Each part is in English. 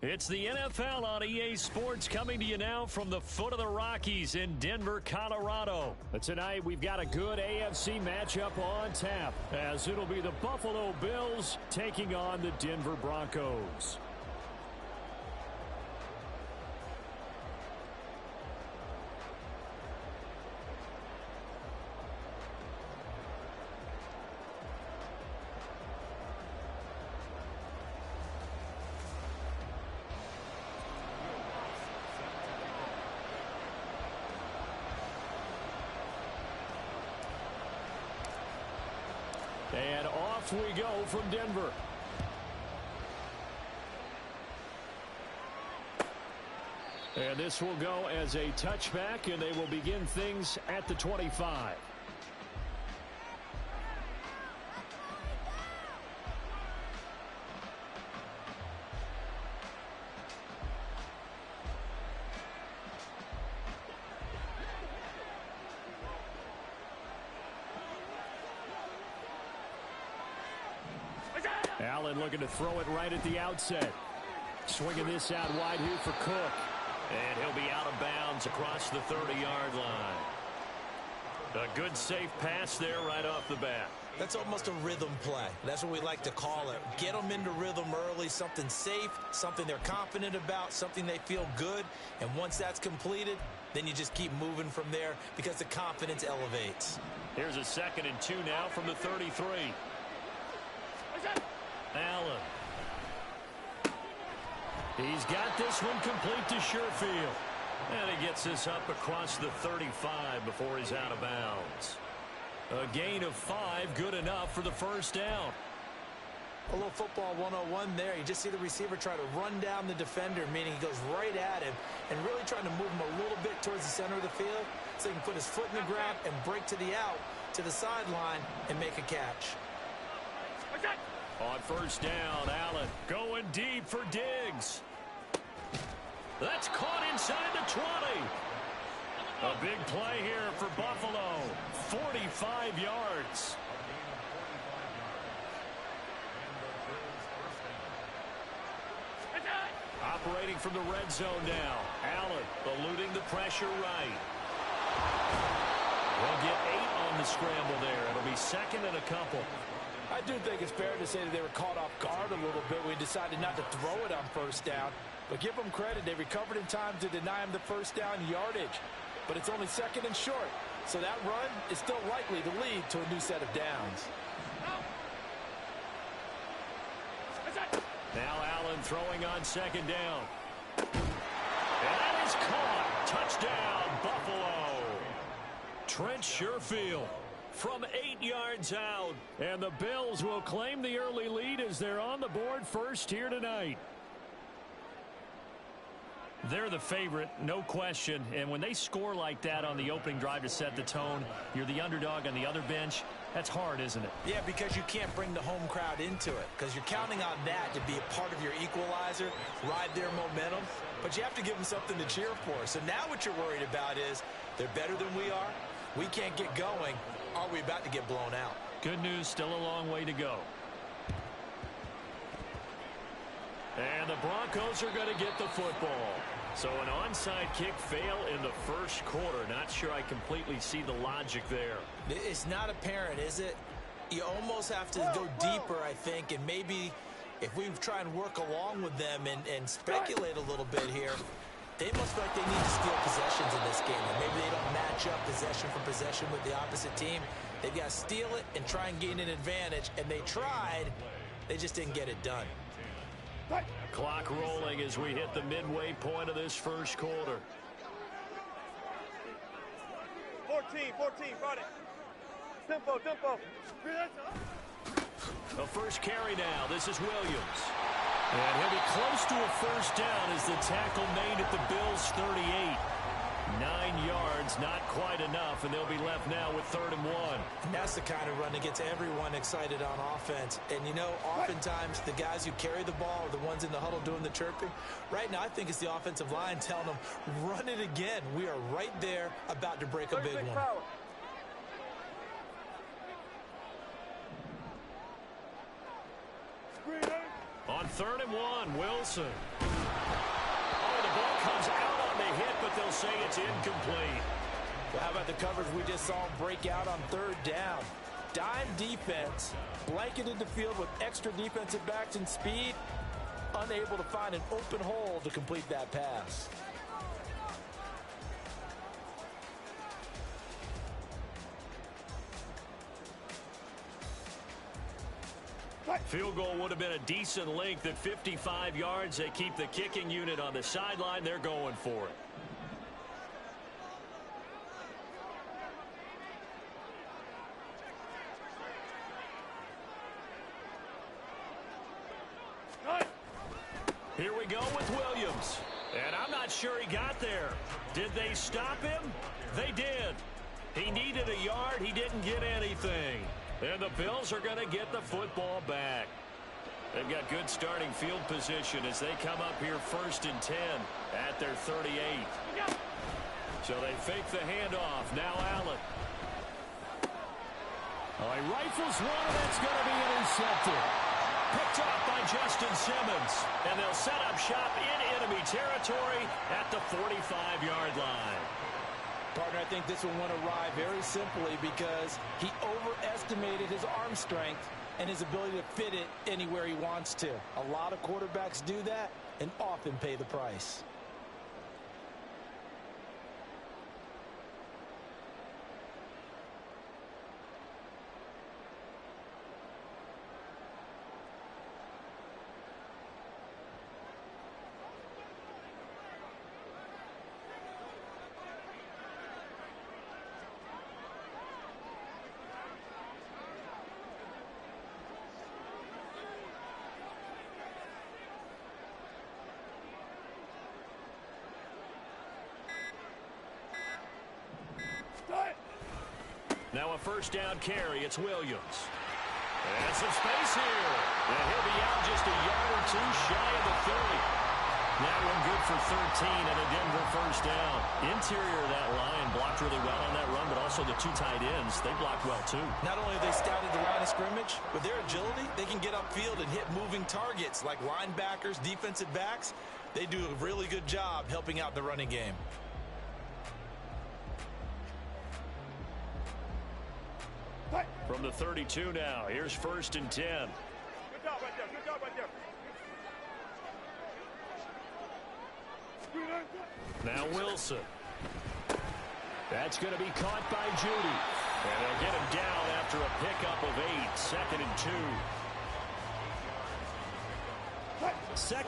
It's the NFL on EA Sports coming to you now from the foot of the Rockies in Denver, Colorado. Tonight we've got a good AFC matchup on tap as it'll be the Buffalo Bills taking on the Denver Broncos. And off we go from Denver. And this will go as a touchback, and they will begin things at the 25. Allen looking to throw it right at the outset. Swinging this out wide here for Cook. And he'll be out of bounds across the 30-yard line. A good safe pass there right off the bat. That's almost a rhythm play. That's what we like to call it. Get them into rhythm early, something safe, something they're confident about, something they feel good. And once that's completed, then you just keep moving from there because the confidence elevates. Here's a 2nd and 2 now from the 33. Allen. He's got this one complete to Sherfield. And he gets this up across the 35 before he's out of bounds. A gain of 5, good enough for the first down. A little football 101 there. You just see the receiver try to run down the defender, meaning he goes right at him and really trying to move him a little bit towards the center of the field so he can put his foot in the ground and break to the out, to the sideline, and make a catch. On first down, Allen going deep for Diggs. That's caught inside the 20. A big play here for Buffalo. 45 yards. Operating from the red zone now. Allen eluding the pressure right. They'll get 8 on the scramble there. It'll be 2nd and a couple. I do think it's fair to say that they were caught off guard a little bit. We decided not to throw it on first down. But give them credit. They recovered in time to deny him the first down yardage. But it's only 2nd and short. So that run is still likely to lead to a new set of downs. Now Allen throwing on 2nd down. And that is caught. Touchdown, Buffalo. Trent Sherfield from 8 yards out. And the Bills will claim the early lead as they're on the board first here tonight. They're the favorite, no question. And when they score like that on the opening drive to set the tone, you're the underdog on the other bench. That's hard, isn't it? Yeah, because you can't bring the home crowd into it. Because you're counting on that to be a part of your equalizer, ride their momentum. But you have to give them something to cheer for. So now what you're worried about is they're better than we are. We can't get going. Are we about to get blown out? Good news, still a long way to go. And the Broncos are going to get the football. So an onside kick fail in the first quarter. Not sure I completely see the logic there. It's not apparent, is it? You almost have to go deeper, I think, and maybe if we try and work along with them and speculate a little bit here, they must feel like they need to steal possessions in this game. And maybe they don't match up possession for possession with the opposite team. They've got to steal it and try and gain an advantage. And they tried. They just didn't get it done. Clock rolling as we hit the midway point of this first quarter. 14, got it. Tempo. The first carry now. This is Williams. And he'll be close to a first down as the tackle made at the Bills' 38. 9 yards, not quite enough, and they'll be left now with 3rd and 1. And that's the kind of run that gets everyone excited on offense. And, you know, oftentimes the guys who carry the ball are the ones in the huddle doing the chirping. Right now, I think it's the offensive line telling them, run it again. We are right there about to break a big one. On 3rd and 1, Wilson. It's incomplete. Well, how about the coverage we just saw break out on third down? Dime defense, blanketed the field with extra defensive backs and speed, unable to find an open hole to complete that pass. Field goal would have been a decent length at 55 yards. They keep the kicking unit on the sideline. They're going for it. Here we go with Williams. And I'm not sure he got there. Did they stop him? They did. He needed a yard. He didn't get anything. And the Bills are going to get the football back. They've got good starting field position as they come up here 1st and 10 at their 38. So they fake the handoff. Now Allen. Oh, he rifles one, and it's going to be intercepted. Picked off by Justin Simmons. And they'll set up shop in enemy territory at the 45-yard line. Partner, I think this one went awry very simply because he overestimated his arm strength and his ability to fit it anywhere he wants to. A lot of quarterbacks do that and often pay the price. Now a first down carry. It's Williams. And some space here. And he'll be out just a yard or two shy of the 30. That one good for 13 and a Denver first down. Interior of that line blocked really well on that run, but also the two tight ends, they blocked well too. Not only have they scouted the line of scrimmage, with their agility, they can get upfield and hit moving targets like linebackers, defensive backs. They do a really good job helping out the running game. From the 32 now, here's 1st and 10. Good job right there. Good job right there. Now Wilson. That's going to be caught by Judy. And they'll get him down after a pickup of 8. 2nd and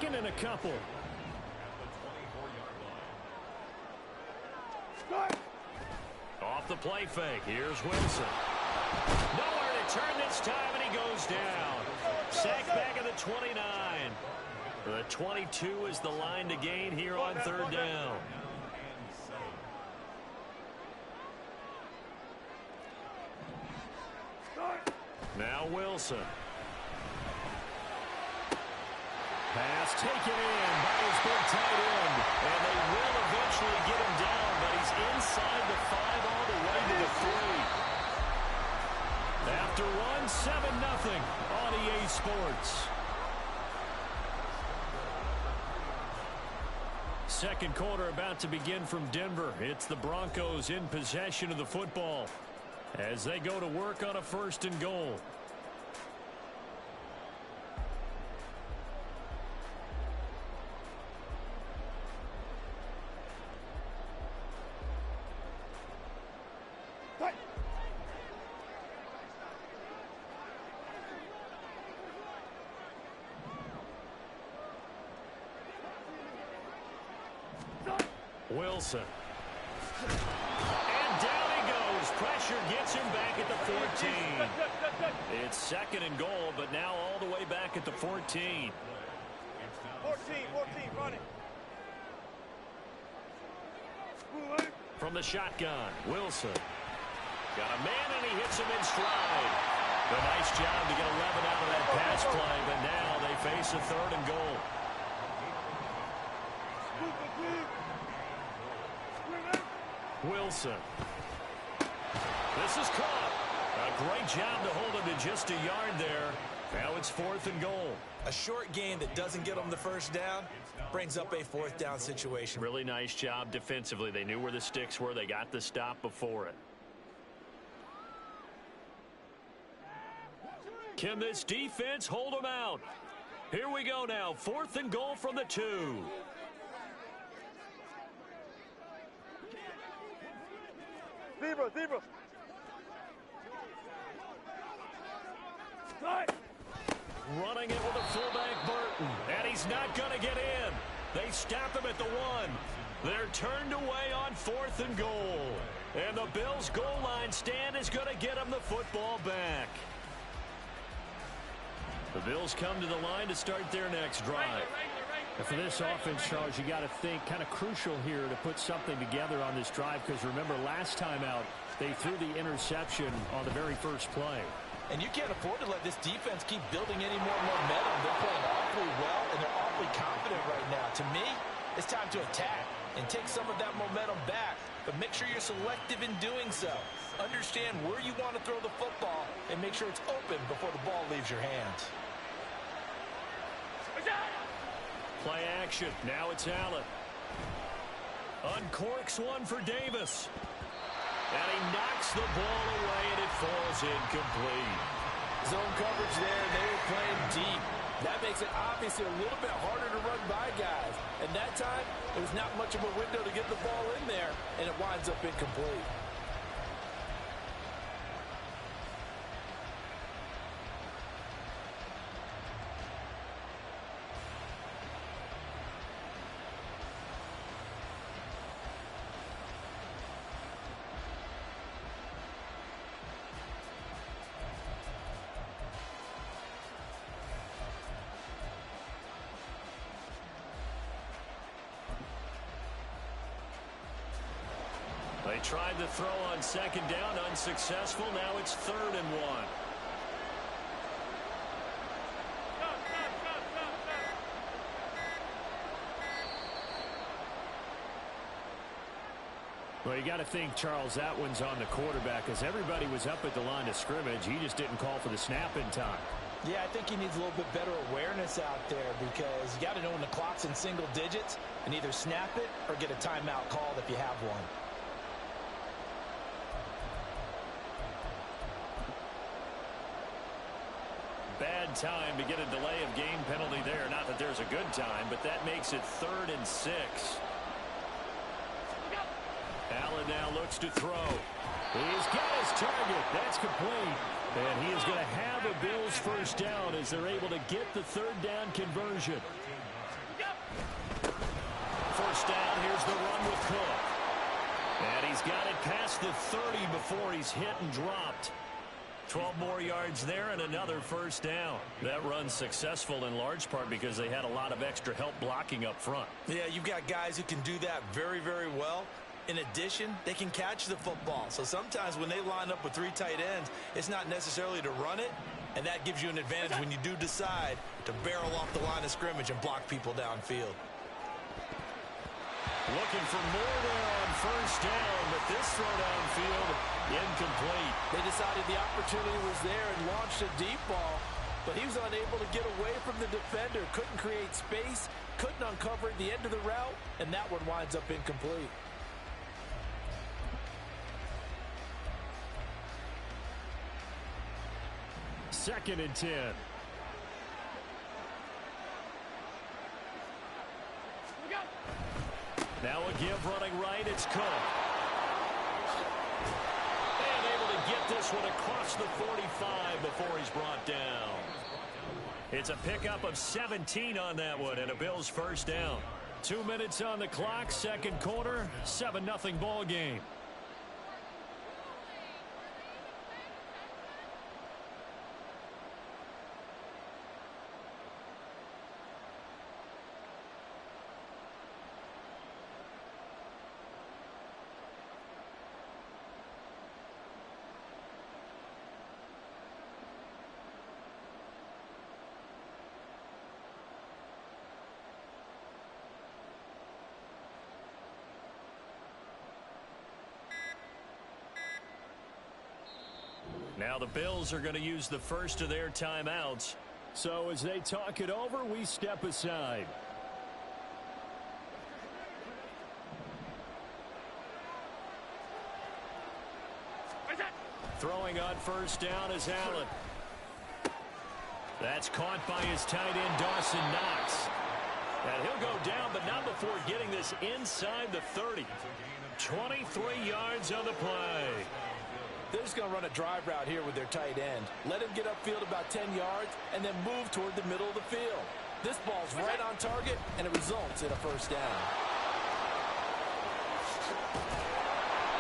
2. 2nd and a couple. Off the play fake. Here's Wilson. Nowhere to turn this time, and he goes down. Sack back at the 29. The 22 is the line to gain here on 3rd down. Now Wilson. Pass taken in by his big tight end. And they will eventually get him down, but he's inside the 5 all the way to the 3. After one, 7-0 on EA Sports. Second quarter about to begin from Denver. It's the Broncos in possession of the football as they go to work on a 1st and goal. Wilson. And down he goes. Pressure gets him back at the 14. It's 2nd and goal, but now all the way back at the 14. 14, running. From the shotgun, Wilson. Got a man, and he hits him in stride. A nice job to get 11 out of that pass play, but now they face a 3rd and goal. Wilson. This is caught. A great job to hold him to just a yard there. Now it's 4th and goal. A short game that doesn't get them the first down, brings up a fourth down situation. Really nice job defensively. They knew where the sticks were. They got the stop before it. Can this defense hold them out? Here we go now. 4th and goal from the 2. Zebra. Running it with a fullback Burton. And he's not going to get in. They stop him at the 1. They're turned away on 4th and goal. And the Bills' goal line stand is going to get them the football back. The Bills come to the line to start their next drive. And for this offense, Charles, you got to think kind of crucial here to put something together on this drive, because remember last time out they threw the interception on the very first play. And you can't afford to let this defense keep building any more momentum. They're playing awfully well, and they're awfully confident right now. To me, it's time to attack and take some of that momentum back, but make sure you're selective in doing so. Understand where you want to throw the football and make sure it's open before the ball leaves your hands. Play action. Now it's Allen. Uncorks one for Davis. And he knocks the ball away, and it falls incomplete. Zone coverage there, and they were playing deep. That makes it obviously a little bit harder to run by guys. And that time, there was not much of a window to get the ball in there, and it winds up incomplete. They tried the throw on 2nd down, unsuccessful. Now it's 3rd and 1. Well, you got to think, Charles, that one's on the quarterback, because everybody was up at the line of scrimmage. He just didn't call for the snap in time. Yeah, I think he needs a little bit better awareness out there, because you got to know when the clock's in single digits and either snap it or get a timeout called if you have one. Bad time to get a delay of game penalty there. Not that there's a good time, but that makes it 3rd and 6. Allen now looks to throw. He's got his target. That's complete. And he is going to have a Bills first down as they're able to get the 3rd down conversion. First down, here's the run with Cook. And he's got it past the 30 before he's hit and dropped. 12 more yards there and another first down. That run's successful in large part because they had a lot of extra help blocking up front. Yeah, you've got guys who can do that very, very well. In addition, they can catch the football. So sometimes when they line up with 3 tight ends, it's not necessarily to run it, and that gives you an advantage when you do decide to barrel off the line of scrimmage and block people downfield. Looking for more there on first down, but this throw downfield incomplete. They decided the opportunity was there and launched a deep ball, but he was unable to get away from the defender, couldn't create space, couldn't uncover at the end of the route, and that one winds up incomplete. Second and 10. Now a give running right, it's Cook. And able to get this one across the 45 before he's brought down. It's a pickup of 17 on that one and a Bills first down. 2 minutes on the clock, second quarter, 7-0 ball game. Now the Bills are going to use the first of their timeouts. So as they talk it over, we step aside. Throwing on first down is Allen. That's caught by his tight end, Dawson Knox. And he'll go down, but not before getting this inside the 30. 23 yards on the play. They're just going to run a drive route here with their tight end. Let him get upfield about 10 yards and then move toward the middle of the field. This ball's right on target, and it results in a first down.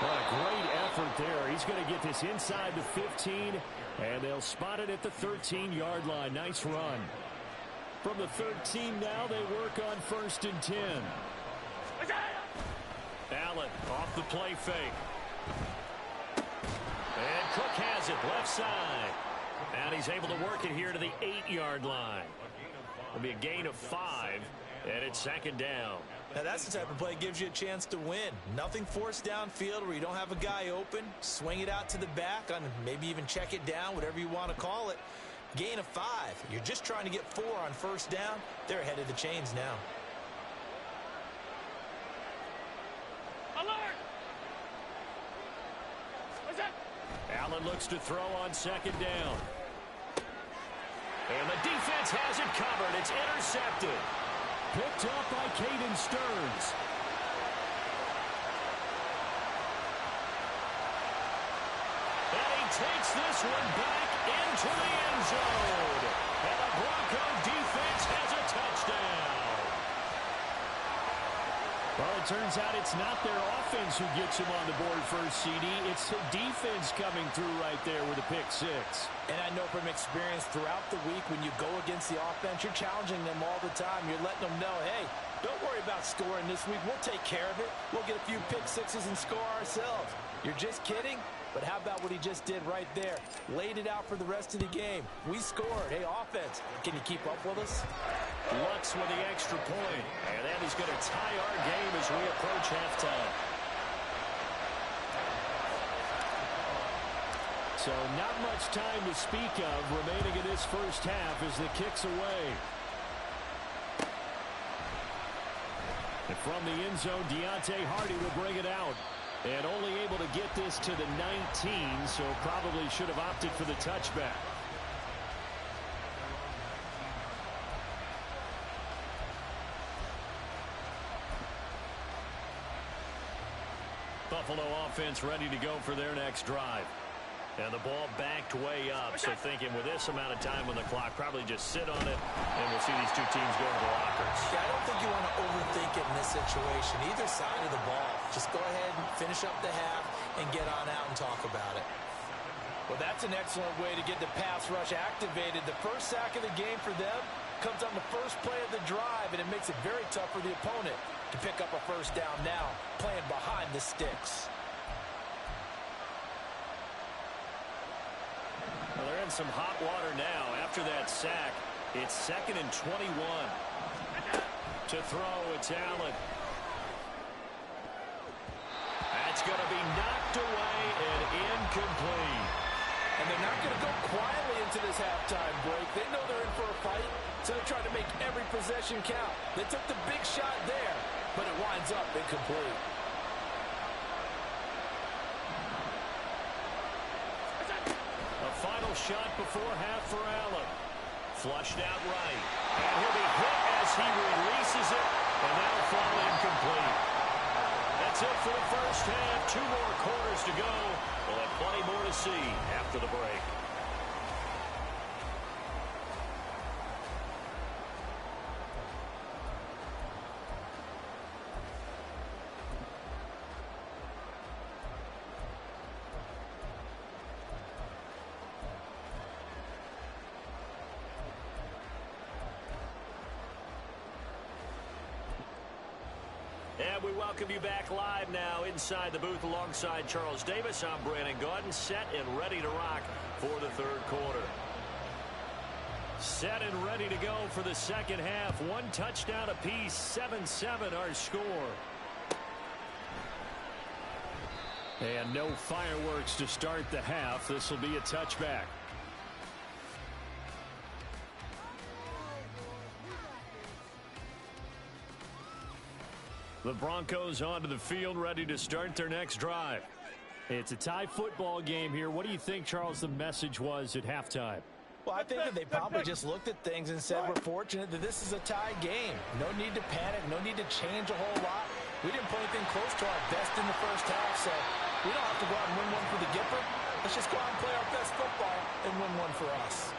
What a great effort there. He's going to get this inside the 15, and they'll spot it at the 13-yard line. Nice run. From the 13 now, they work on first and 10. Allen off the play fake. And Cook has it left side. And he's able to work it here to the 8-yard line. It'll be a gain of 5, and it's second down. Now that's the type of play that gives you a chance to win. Nothing forced downfield where you don't have a guy open. Swing it out to the back, on maybe even check it down, whatever you want to call it. Gain of 5. You're just trying to get 4 on first down. They're ahead of the chains now. Alert! What's that? Allen looks to throw on second down. And the defense has it covered. It's intercepted. Picked up by Caden Stearns. And he takes this one back into the end zone. And the Bronco defense has a touchdown. Well, it turns out it's not their offense who gets them on the board first, CD. It's the defense coming through right there with a pick 6. And I know from experience throughout the week, when you go against the offense, you're challenging them all the time. You're letting them know, hey, don't worry about scoring this week. We'll take care of it. We'll get a few pick 6s and score ourselves. You're just kidding? But how about what he just did right there? Laid it out for the rest of the game. We scored. Hey, offense, can you keep up with us? Lux with the extra point. And then he's going to tie our game as we approach halftime. So not much time to speak of remaining in this first half as the kick's away. And from the end zone, Deontay Hardy will bring it out. And only able to get this to the 19, so probably should have opted for the touchback. Buffalo offense ready to go for their next drive. And the ball backed way up, so thinking with this amount of time on the clock, probably just sit on it, and we'll see these two teams go to the lockers. Yeah, I don't think you want to overthink it in this situation. Either side of the ball. Just go ahead and finish up the half and get on out and talk about it. Well, that's an excellent way to get the pass rush activated. The first sack of the game for them comes on the first play of the drive, and it makes it very tough for the opponent to pick up a first down now, playing behind the sticks. Well, they're in some hot water now. After that sack, it's 2nd and 21. To throw, it's Allen. That's going to be knocked away and incomplete. And they're not going to go quietly into this halftime break. They know they're in for a fight, so they're trying to make every possession count. They took the big shot there, but it winds up incomplete. Final shot before half for Allen. Flushed out right. And he'll be hit as he releases it, and that'll fall incomplete. That's it for the first half. 2 more quarters to go. We'll have plenty more to see after the break. And we welcome you back live now inside the booth alongside Charles Davis. I'm Brandon Gaudin, set and ready to rock for the third quarter. Set and ready to go for the second half. 1 touchdown apiece, 7-7 our score. And no fireworks to start the half. This will be a touchback. The Broncos onto the field, ready to start their next drive. It's a tie football game here. What do you think, Charles, the message was at halftime? Well, I think that they probably just looked at things and said, we're fortunate that this is a tie game. No need to panic, no need to change a whole lot. We didn't play anything close to our best in the first half, so we don't have to go out and win one for the Gipper. Let's just go out and play our best football and win one for us.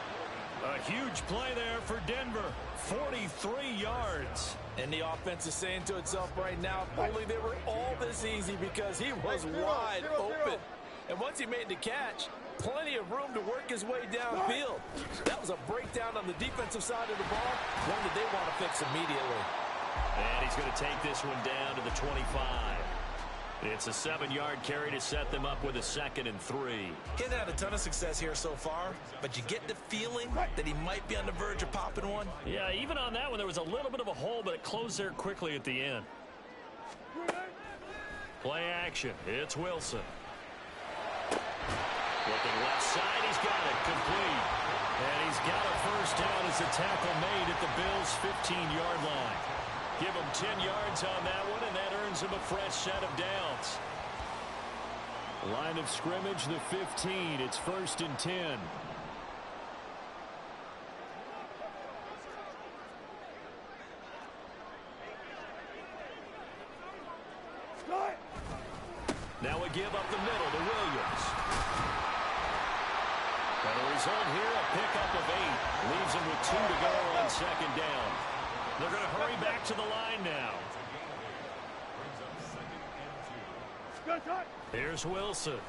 A huge play there for Denver. 43 yards. And the offense is saying to itself right now, if only they were all this easy, because he was wide open. And once he made the catch, plenty of room to work his way downfield. That was a breakdown on the defensive side of the ball, one that they want to fix immediately. And he's going to take this one down to the 25. It's a 7-yard carry to set them up with a 2nd and 3. He hasn't had a ton of success here so far, but you get the feeling that he might be on the verge of popping one. Yeah, even on that one, there was a little bit of a hole, but it closed there quickly at the end. Play action. It's Wilson. Looking left side, he's got it complete. And he's got a first down as a tackle made at the Bills' 15-yard line. Give him 10 yards on that one, and that earns him a fresh set of downs. Line of scrimmage, the 15. It's 1st and 10. Now a give up the middle to Williams. And the result here, a pickup of 8. Leaves him with 2 to go on 2nd down. They're going to hurry back to the line now. Here's Wilson.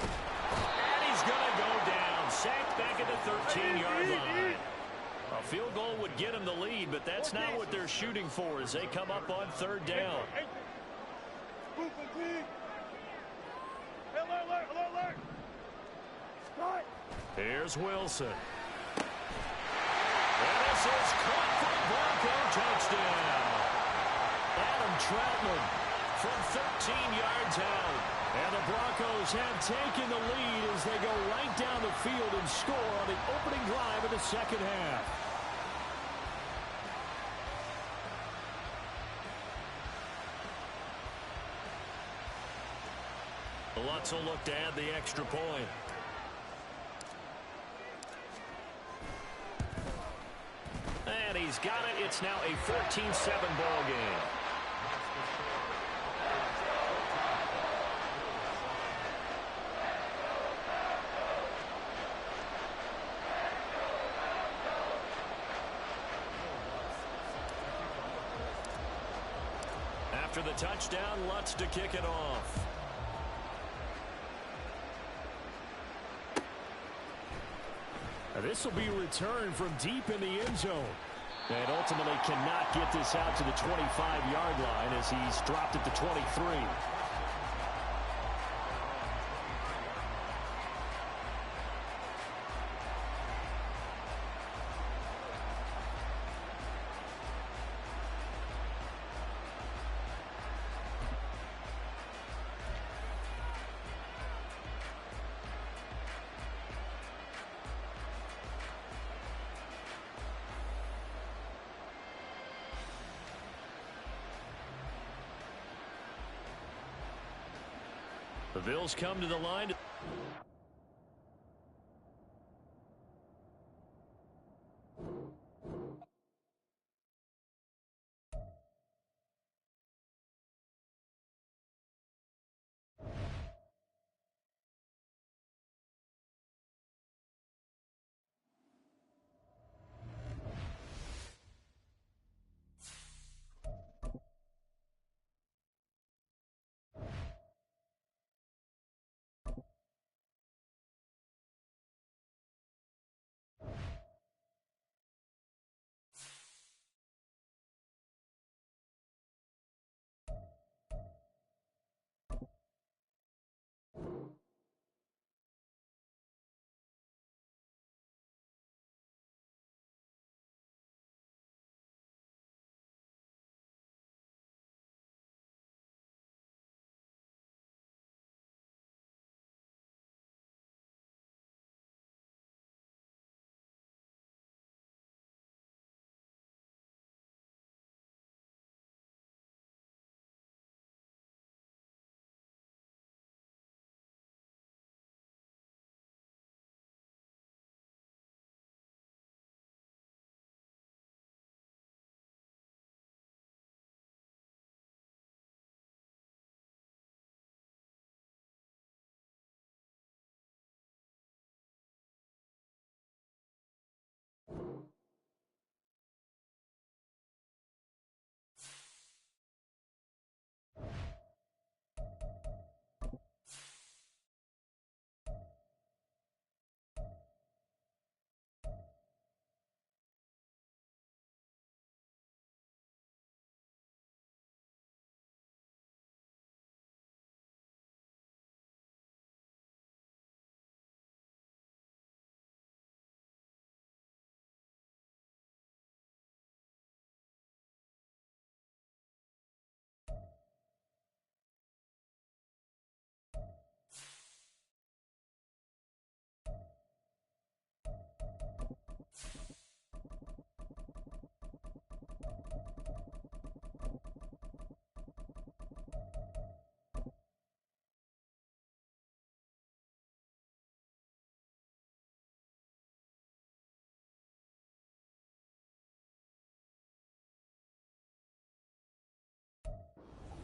And he's going to go down. Sacked back at the 13-yard line. A field goal would get him the lead, but that's not what they're shooting for as they come up on 3rd down. Here's Wilson. And this is caught for a Bronco touchdown. Adam Troutman from 13 yards out. And the Broncos have taken the lead as they go right down the field and score on the opening drive of the 2nd half. Lutz will look to add the extra point. And he's got it. It's now a 14-7 ball game. After the touchdown, Lutz to kick it off. This will be returned from deep in the end zone. And ultimately cannot get this out to the 25-yard line as he's dropped at the 23. The Bills come to the line.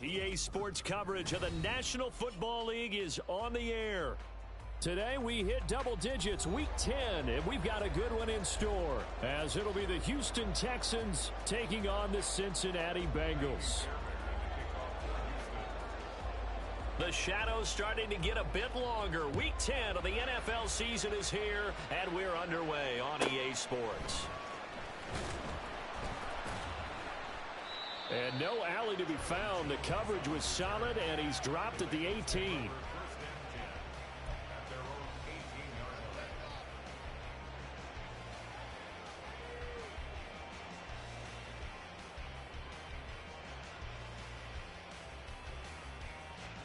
EA Sports coverage of the National Football League is on the air. Today we hit double digits, week 10, and we've got a good one in store, as it'll be the Houston Texans taking on the Cincinnati Bengals. The shadows starting to get a bit longer. Week 10 of the NFL season is here, and we're underway on EA Sports. And no alley to be found. The coverage was solid, and he's dropped at the 18.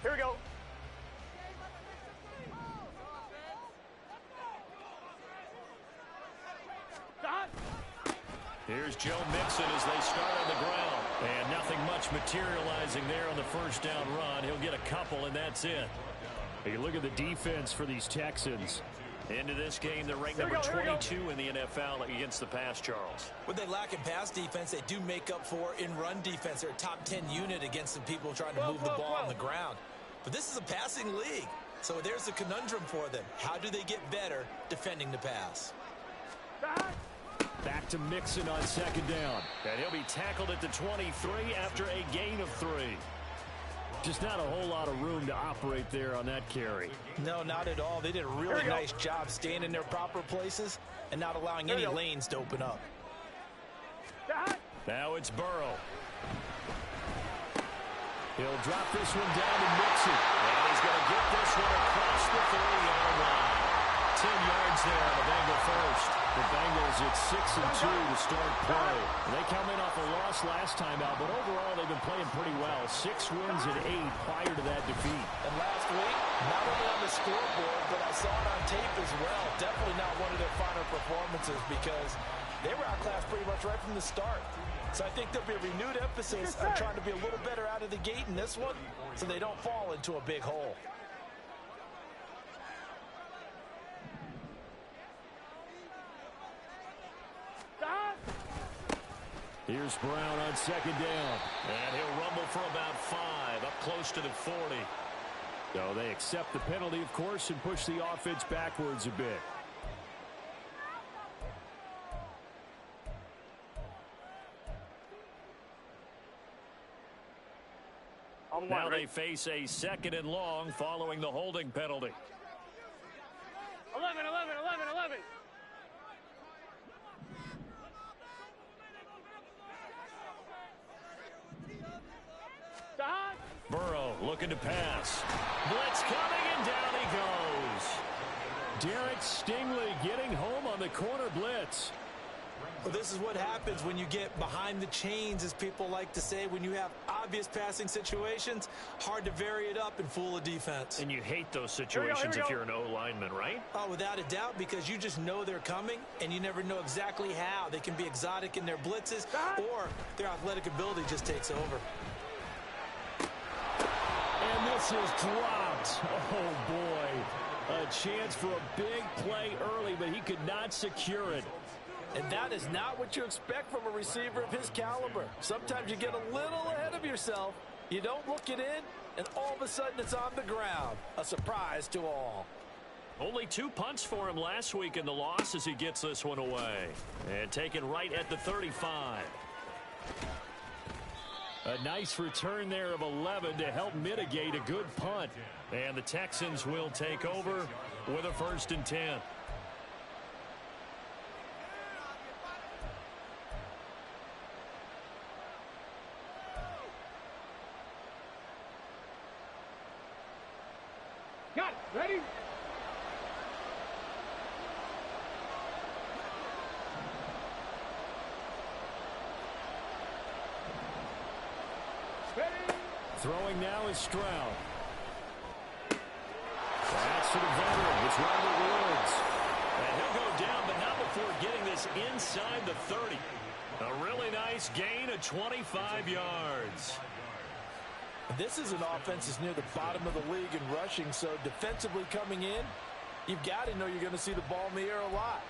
Here we go. Here's Joe Mixon as they start on the ground. And nothing much materializing there on the first down run. He'll get a couple, and that's it. Hey, look at the defense for these Texans. Into this game, they're ranked number 22 in the NFL against the pass, Charles. What they lack in pass defense, they do make up for in run defense. They're a top 10 unit against the people trying to move the ball on the ground. But this is a passing league, so there's a conundrum for them. How do they get better defending the pass? Back to Mixon on second down. And he'll be tackled at the 23 after a gain of 3. Just not a whole lot of room to operate there on that carry. No, not at all. They did a really nice job staying in their proper places and not allowing any lanes to open up. Now it's Burrow. He'll drop this one down to Mixon. And he's going to get this one across the 30-yard line. 10 yards there on the Bengal first. The Bengals at 6-2 to start play. They come in off a loss last time out, but overall they've been playing pretty well. 6 wins and 8 prior to that defeat. And last week, not only on the scoreboard, but I saw it on tape as well. Definitely not one of their finer performances because they were outclassed pretty much right from the start. So I think there'll be a renewed emphasis on trying to be a little better out of the gate in this one so they don't fall into a big hole. Here's Brown on second down. And he'll rumble for about 5, up close to the 40. So they accept the penalty, of course, and push the offense backwards a bit. Now they face a 2nd and long following the holding penalty. 11. Burrow looking to pass. Blitz coming, and down he goes. Derek Stingley getting home on the corner blitz. Well, this is what happens when you get behind the chains, as people like to say. When you have obvious passing situations, hard to vary it up and fool a defense. And you hate those situations if you're an O-lineman, right? Oh, without a doubt, because you just know they're coming, and you never know exactly how. They can be exotic in their blitzes, or their athletic ability just takes over. And this is dropped. Oh, boy. A chance for a big play early, but he could not secure it. And that is not what you expect from a receiver of his caliber. Sometimes you get a little ahead of yourself. You don't look it in, and all of a sudden it's on the ground. A surprise to all. Only 2 punts for him last week in the loss as he gets this one away. And taken right at the 35. A nice return there of 11 to help mitigate a good punt. And the Texans will take over with a 1st and 10. Got it. Ready? Throwing now is Stroud. That's to the veteran. It's Robert Woods. And he'll go down, but not before getting this inside the 30. A really nice gain of 25 yards. This is an offense that's near the bottom of the league in rushing, so defensively coming in, you've got to know you're going to see the ball in the air a lot.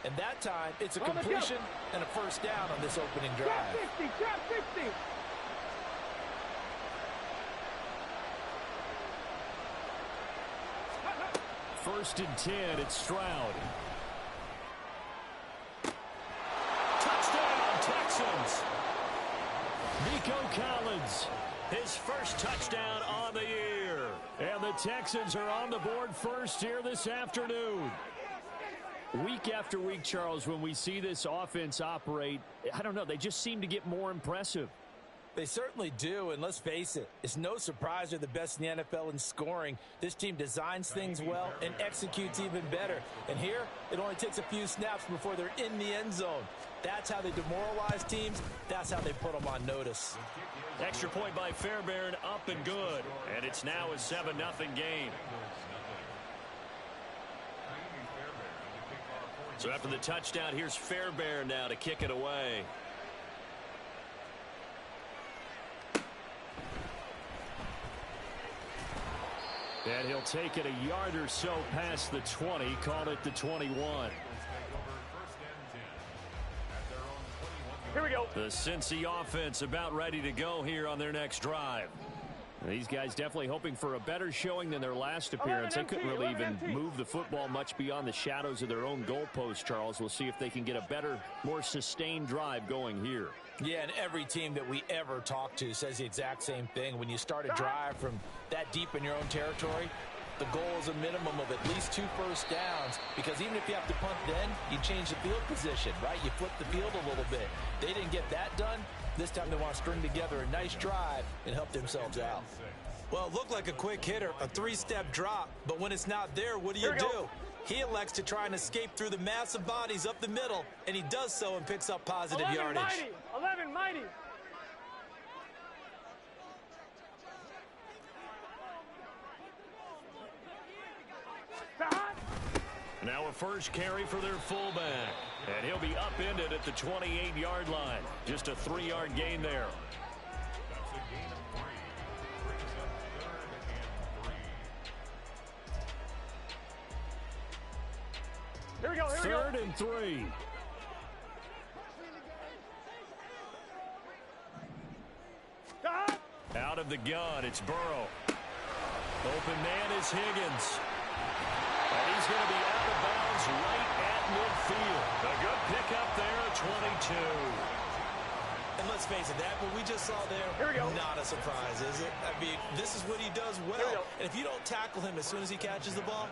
And that time, it's a completion and a 1st down on this opening drive. Trap 60, trap 60. 1st and 10. It's Stroud. Touchdown, Texans. Nico Collins. His first touchdown on the year. And the Texans are on the board first here this afternoon. Week after week, Charles, when we see this offense operate, I don't know, they just seem to get more impressive. They certainly do, and let's face it, it's no surprise they're the best in the NFL in scoring. This team designs things well and executes even better. And here, it only takes a few snaps before they're in the end zone. That's how they demoralize teams. That's how they put them on notice. Extra point by Fairbairn, up and good. And it's now a 7-0 game. So after the touchdown, here's Fairbairn now to kick it away. And he'll take it a yard or so past the 20, call it the 21. Here we go. The Cincy offense about ready to go here on their next drive. These guys definitely hoping for a better showing than their last appearance. They couldn't really even move the football much beyond the shadows of their own goalpost, Charles. We'll see if they can get a better, more sustained drive going here. Yeah, and every team that we ever talk to says the exact same thing. When you start a drive from that deep in your own territory, the goal is a minimum of at least 2 first downs, because even if you have to punt then, you change the field position, right? You flip the field a little bit. They didn't get that done. This time they want to string together a nice drive and help themselves out. Well, it looked like a quick hitter, a 3-step drop, but when it's not there, what do? He elects to try and escape through the massive bodies up the middle, and he does so and picks up positive yardage. 11 mighty. Now a first carry for their fullback. And he'll be upended at the 28-yard line. Just a 3-yard gain there. Here we go. 3rd and 3. Out of the gun, it's Burrow. Open man is Higgins. And he's going to be out of bounds right at midfield. A good pickup there at 22. And let's face it, that what we just saw there, not a surprise, is it? I mean, this is what he does well. And if you don't tackle him as soon as he catches the ball,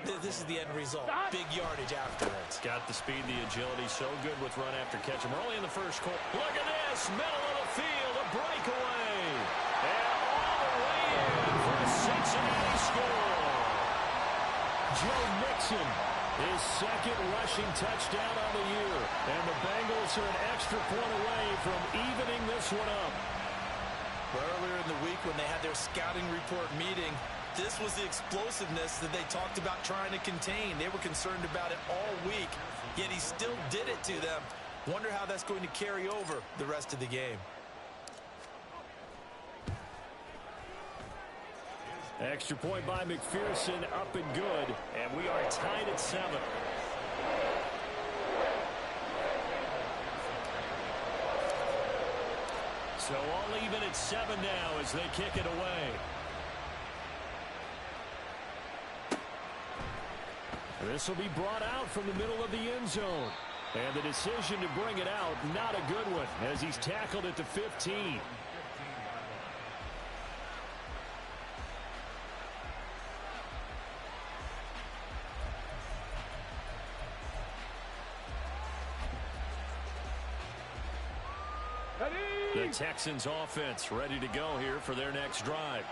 this is the end result. Big yardage afterwards. Got the speed, the agility, so good with run after catch. We're only in the first quarter. Look at this, middle of the field, a breakaway. And all the way in for a Cincinnati score. Joe Mixon, his 2nd rushing touchdown on the year. And the Bengals are an extra point away from evening this one up. Earlier in the week when they had their scouting report meeting, this was the explosiveness that they talked about trying to contain. They were concerned about it all week, yet he still did it to them. Wonder how that's going to carry over the rest of the game. Extra point by McPherson, up and good. And we are tied at 7. So all even at 7 now as they kick it away. This will be brought out from the middle of the end zone. And the decision to bring it out, not a good one, as he's tackled at the 15. The Texans offense ready to go here for their next drive.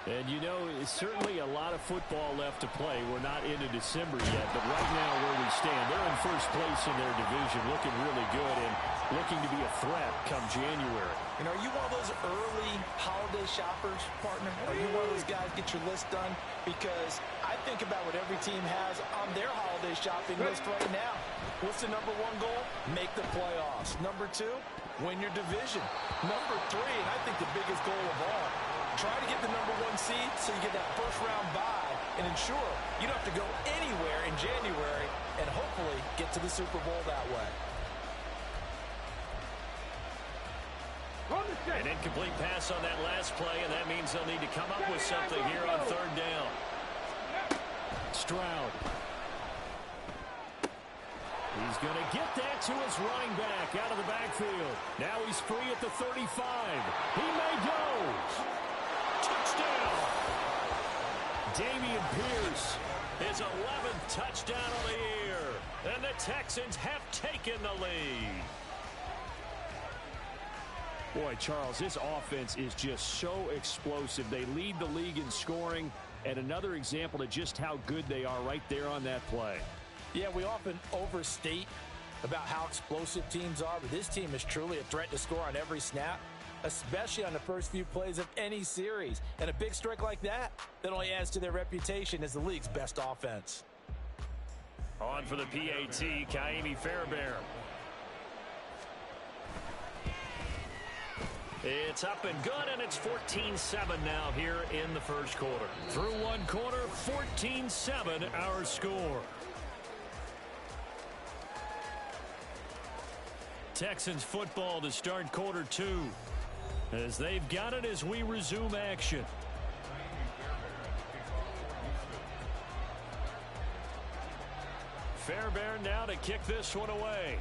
And you know, it's certainly a lot of football left to play. We're not into December yet, but right now where we stand, they're in first place in their division, looking really good and looking to be a threat come January. And are you one of those early holiday shoppers, partner? Are you one of those guys get your list done? Because I think about what every team has on their holiday shopping list right now. What's the #1 goal? Make the playoffs. #2, win your division. #3, and I think the biggest goal of all, try to get the #1 seed so you get that first-round bye and ensure you don't have to go anywhere in January and hopefully get to the Super Bowl that way. An incomplete pass on that last play, and that means they'll need to come up with something here on 3rd down. Stroud. He's going to get that to his running back out of the backfield. Now he's free at the 35. He may go. Touchdown. Dameon Pierce. His 11th touchdown of the year. And the Texans have taken the lead. Boy, Charles, this offense is just so explosive. They lead the league in scoring, and another example of just how good they are right there on that play. Yeah, we often overstate about how explosive teams are, but this team is truly a threat to score on every snap, especially on the first few plays of any series. And a big strike like that only adds to their reputation as the league's best offense. On for the PAT, Kaimi Fairbairn. It's up and good, and it's 14-7 now here in the first quarter. Through one quarter, 14-7 our score. Texans football to start quarter two, as they've got it as we resume action. Fairbairn now to kick this one away.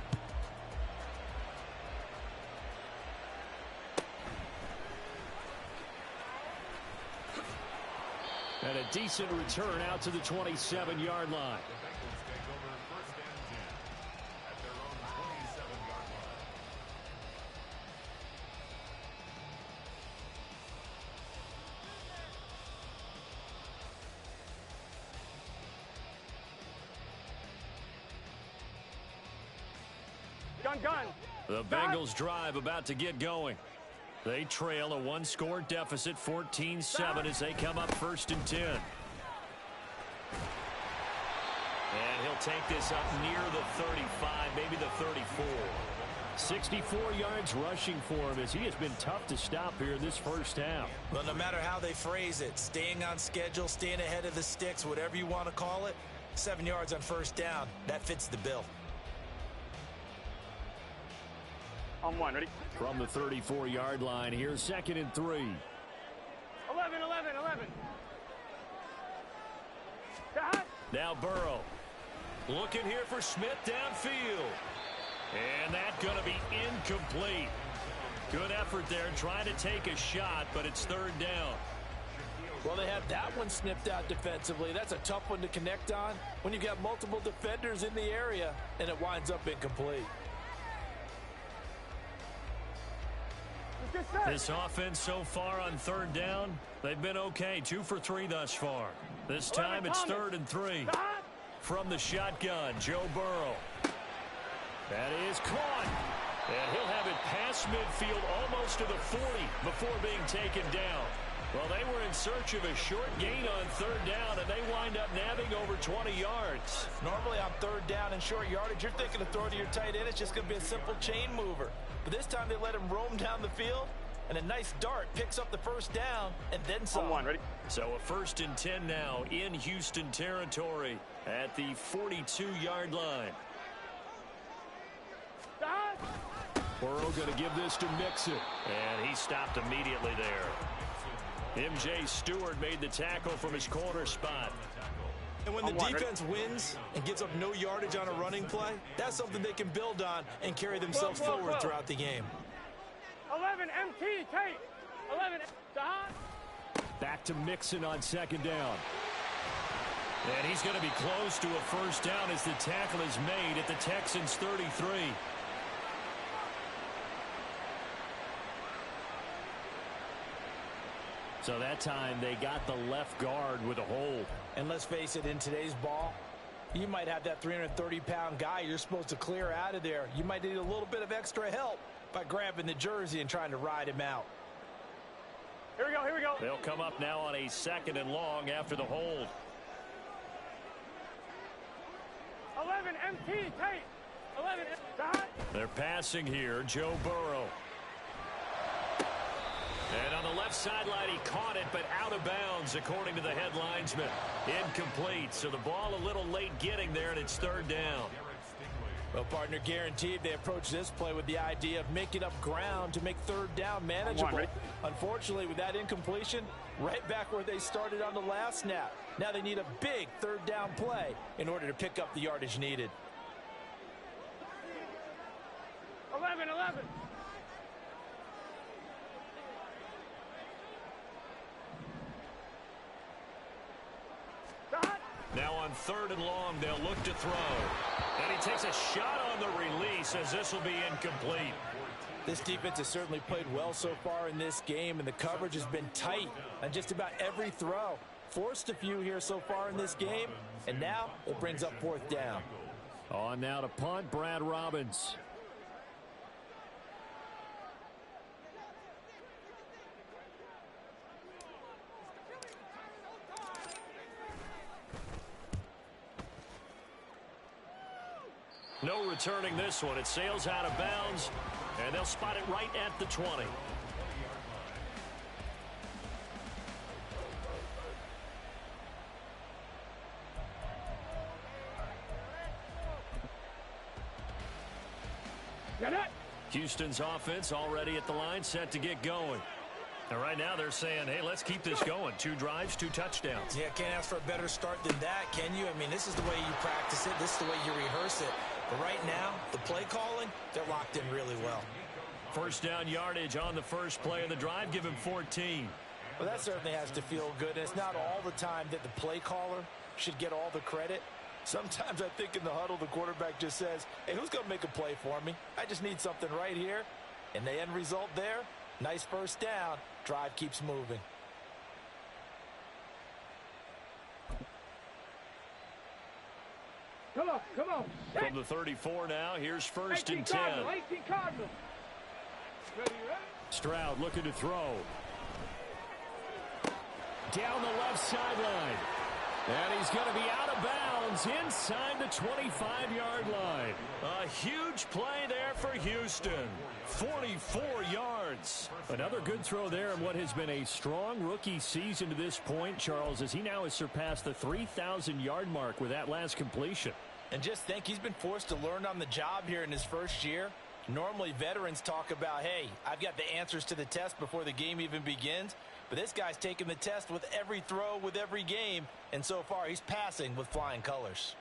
And a decent return out to the 27-yard line. Gun. The Bengals drive about to get going. They trail a one-score deficit, 14-7, as they come up 1st and 10. And he'll take this up near the 35, maybe the 34. 64 yards rushing for him, as he has been tough to stop here in this first half. Well, no matter how they phrase it, staying on schedule, staying ahead of the sticks, whatever you want to call it, 7 yards on 1st down, that fits the bill. On one, ready? From the 34-yard line here, 2nd and 3. 11. Dot. Now Burrow. Looking here for Smith downfield. And that's going to be incomplete. Good effort there, trying to take a shot, but it's 3rd down. Well, they had that one snipped out defensively. That's a tough one to connect on when you've got multiple defenders in the area, and it winds up incomplete. This offense so far on 3rd down, they've been okay. 2 for 3 thus far. This time it's 3rd and 3. From the shotgun, Joe Burrow. That is caught. And he'll have it past midfield almost to the 40 before being taken down. Well, they were in search of a short gain on 3rd down, and they wind up nabbing over 20 yards. Normally on 3rd down and short yardage, you're thinking of throwing to your tight end. It's just going to be a simple chain mover. But this time they let him roam down the field, and a nice dart picks up the 1st down, and then some. On one, ready? So a 1st and 10 now in Houston territory at the 42-yard line. Dot. Burrow going to give this to Mixon. And he stopped immediately there. M.J. Stewart made the tackle from his corner spot. And when the defense wins and gives up no yardage on a running play, that's something they can build on and carry themselves forward throughout the game. 11 MT, Tate. 11 dot. Back to Mixon on 2nd down. And he's going to be close to a 1st down as the tackle is made at the Texans' 33. So that time they got the left guard with a hold. And let's face it, in today's ball, you might have that 330-pound guy you're supposed to clear out of there. You might need a little bit of extra help by grabbing the jersey and trying to ride him out. Here we go. They'll come up now on a 2nd and long after the hold. 11 MT, Tate. 11 dot. They're passing here, Joe Burrow. And on the left sideline, he caught it, but out of bounds, according to the head linesman. Incomplete, so the ball a little late getting there, and it's 3rd down. Well, partner, guaranteed they approach this play with the idea of making up ground to make 3rd down manageable. Unfortunately, with that incompletion, right back where they started on the last snap. Now they need a big third down play in order to pick up the yardage needed. 11. Now on 3rd and long, they'll look to throw. And he takes a shot on the release as this will be incomplete. This defense has certainly played well so far in this game, and the coverage has been tight on just about every throw. Forced a few here so far in this game, and now it brings up 4th down. On now to punt, Brad Robbins. No returning this one. It sails out of bounds, and they'll spot it right at the 20. Houston's offense already at the line, set to get going. And right now they're saying, hey, let's keep this going. 2 drives, 2 touchdowns. Yeah, can't ask for a better start than that, can you? I mean, this is the way you practice it. This is the way you rehearse it. But right now, the play calling, they're locked in really well. 1st down yardage on the first play of the drive. Give him 14. Well, that certainly has to feel good. And it's not all the time that the play caller should get all the credit. Sometimes I think in the huddle, the quarterback just says, hey, who's going to make a play for me? I just need something right here. And the end result there, nice 1st down. Drive keeps moving. Come on. From the 34 now, here's 1st and 10. 18 Cardinals. Ready? Stroud looking to throw. Down the left sideline. And he's going to be out of bounds inside the 25-yard line. A huge play there for Houston. 44 yards. Another good throw there in what has been a strong rookie season to this point, Charles, as he now has surpassed the 3,000-yard mark with that last completion. And just think, he's been forced to learn on the job here in his first year. Normally, veterans talk about, hey, I've got the answers to the test before the game even begins. But this guy's taking the test with every throw, with every game. And so far, he's passing with flying colors.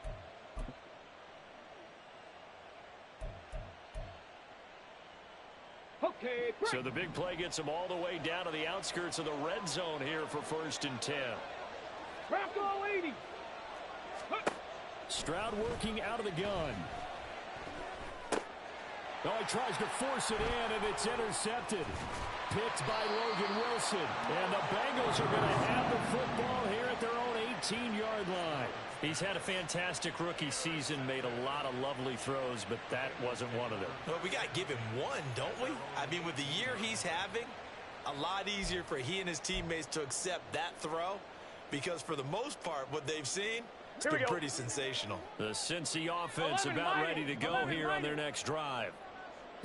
Okay, break. So the big play gets him all the way down to the outskirts of the red zone here for 1st and 10. Bronco 80. Stroud working out of the gun. Oh, he tries to force it in, and it's intercepted. Picked by Logan Wilson. And the Bengals are going to have the football here at their own 18-yard line. He's had a fantastic rookie season, made a lot of lovely throws, but that wasn't one of them. Well, we got to give him one, don't we? I mean, with the year he's having, a lot easier for he and his teammates to accept that throw, because for the most part, what they've seen, it's been pretty sensational. The Cincy offense about ready to go here on their next drive.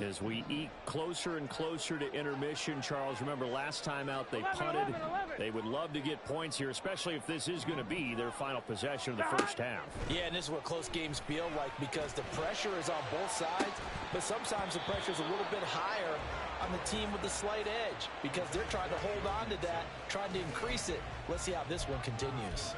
As we eke closer and closer to intermission, Charles, remember last time out they punted. They would love to get points here, especially if this is going to be their final possession of the first half. Yeah, and this is what close games feel like, because the pressure is on both sides, but sometimes the pressure is a little bit higher on the team with the slight edge, because they're trying to hold on to that, trying to increase it. Let's see how this one continues.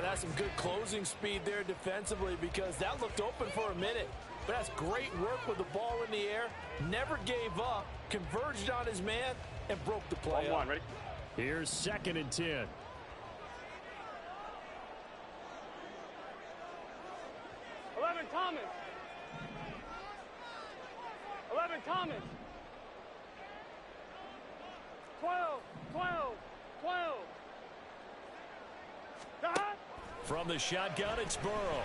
That's some good closing speed there defensively, because that looked open for a minute. But that's great work with the ball in the air. Never gave up, converged on his man, and broke the play up. Ready? Here's 2nd and 10. 11 Thomas. 11 Thomas. 12. From the shotgun, it's Burrow.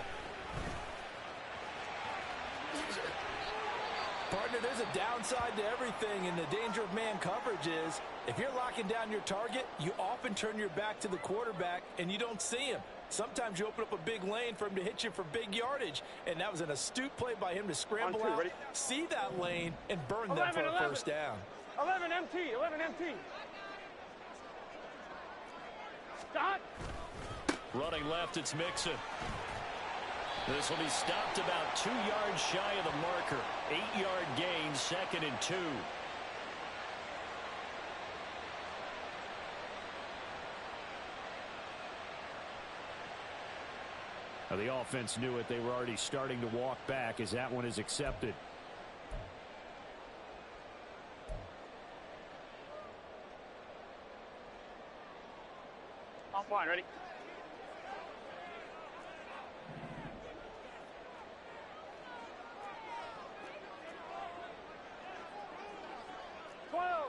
Partner, there's a downside to everything, and the danger of man coverage is if you're locking down your target, you often turn your back to the quarterback and you don't see him. Sometimes you open up a big lane for him to hit you for big yardage, and that was an astute play by him to scramble out, see that lane, and burn them for a first down. 11 MT. Dot. Running left, it's Mixon. This will be stopped about 2 yards shy of the marker. 8-yard gain, 2nd and 2. Now, the offense knew it. They were already starting to walk back as that one is accepted. Offline, ready? Twelve.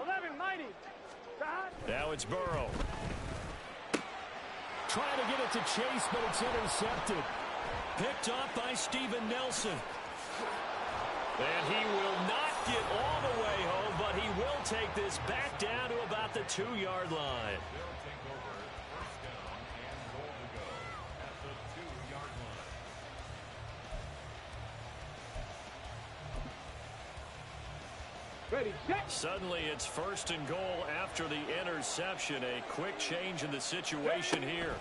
11 mighty. Now it's Burrow. Trying to get it to Chase, but it's intercepted. Picked off by Steven Nelson. And he will not get all the way home, but he will take this back down to about the 2-yard line. Ready, set. Suddenly it's 1st and goal after the interception. A quick change in the situation here.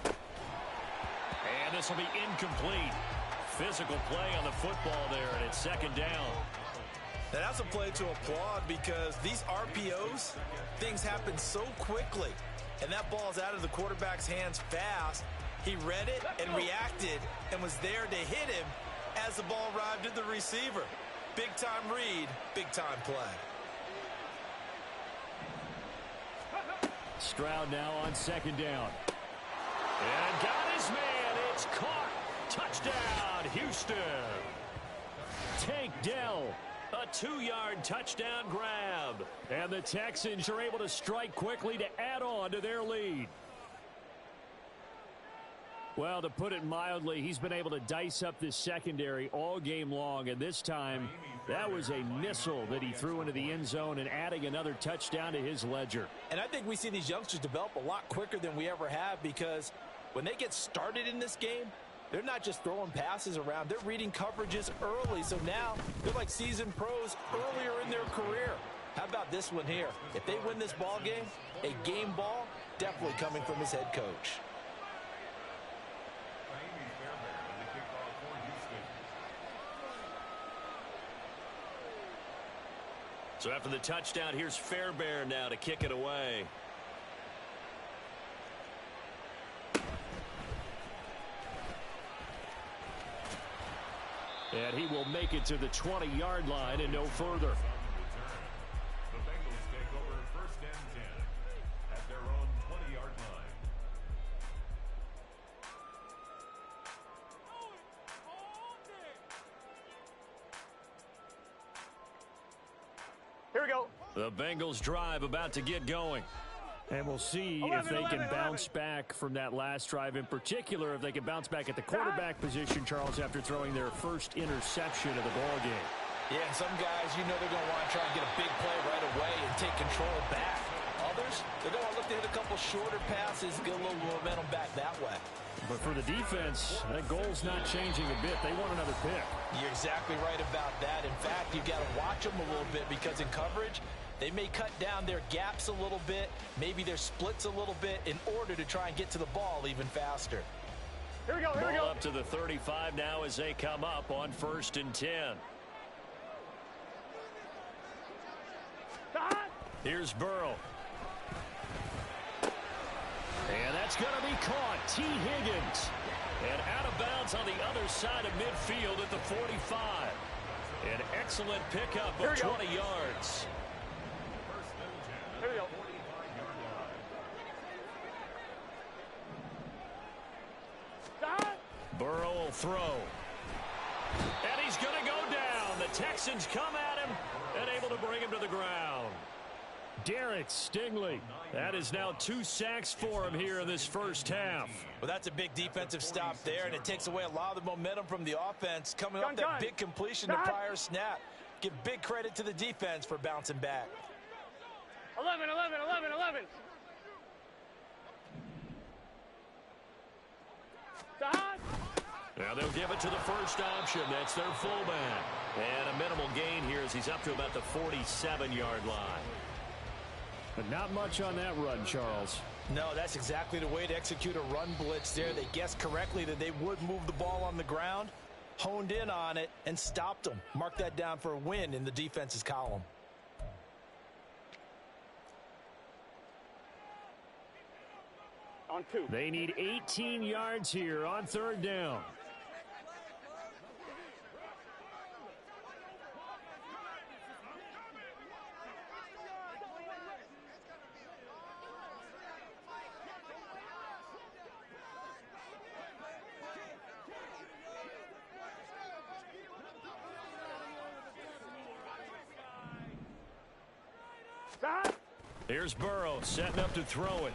And this will be incomplete. Physical play on the football there, and it's 2nd down. Now that's a play to applaud because these RPOs, things happen so quickly. And that ball's out of the quarterback's hands fast. He read it and reacted and was there to hit him as the ball arrived at the receiver. Big-time read, big-time play. Stroud now on 2nd down. And got his man. It's caught. Touchdown, Houston. Tank Dell. A 2-yard touchdown grab. And the Texans are able to strike quickly to add on to their lead. Well, to put it mildly, he's been able to dice up this secondary all game long, and this time that was a missile that he threw into the end zone and adding another touchdown to his ledger. And I think we see these youngsters develop a lot quicker than we ever have because when they get started in this game, they're not just throwing passes around. They're reading coverages early, so now they're like seasoned pros earlier in their career. How about this one here? If they win this ball game, a game ball definitely coming from his head coach. So after the touchdown, here's Fairbairn now to kick it away. And he will make it to the 20-yard line and no further. The Bengals take over 1st and 10 at their own 20-yard line. Here we go. The Bengals drive about to get going. And we'll see if they can bounce back from that last drive. In particular, if they can bounce back at the quarterback position, Charles, after throwing their first interception of the ballgame. Yeah, and some guys, you know they're going to want to try and get a big play right away and take control back. Others, they're going to look to hit a couple shorter passes, get a little momentum back that way. But for the defense, that goal's not changing a bit. They want another pick. You're exactly right about that. In fact, you've got to watch them a little bit because in coverage, they may cut down their gaps a little bit, maybe their splits a little bit in order to try and get to the ball even faster. Here we go. Ball up to the 35 now as they come up on 1st and 10. Here's Burrow. And that's going to be caught. T. Higgins. And out of bounds on the other side of midfield at the 45. An excellent pickup of 20 yards. Here we go. Burrow will throw. And he's going to go down. The Texans come at him and able to bring him to the ground. Derek Stingley. That is now 2 sacks for him here in this first half. Well, that's a big defensive stop there, and it takes away a lot of the momentum from the offense coming off that big completion to prior snap. Give big credit to the defense for bouncing back. 11. Now they'll give it to the first option. That's their fullback. And a minimal gain here as he's up to about the 47-yard line. But not much on that run, Charles. No, that's exactly the way to execute a run blitz there. They guessed correctly that they would move the ball on the ground, honed in on it, and stopped them. Mark that down for a win in the defense's column. On 2. They need 18 yards here on 3rd down. Here's Burrow setting up to throw it.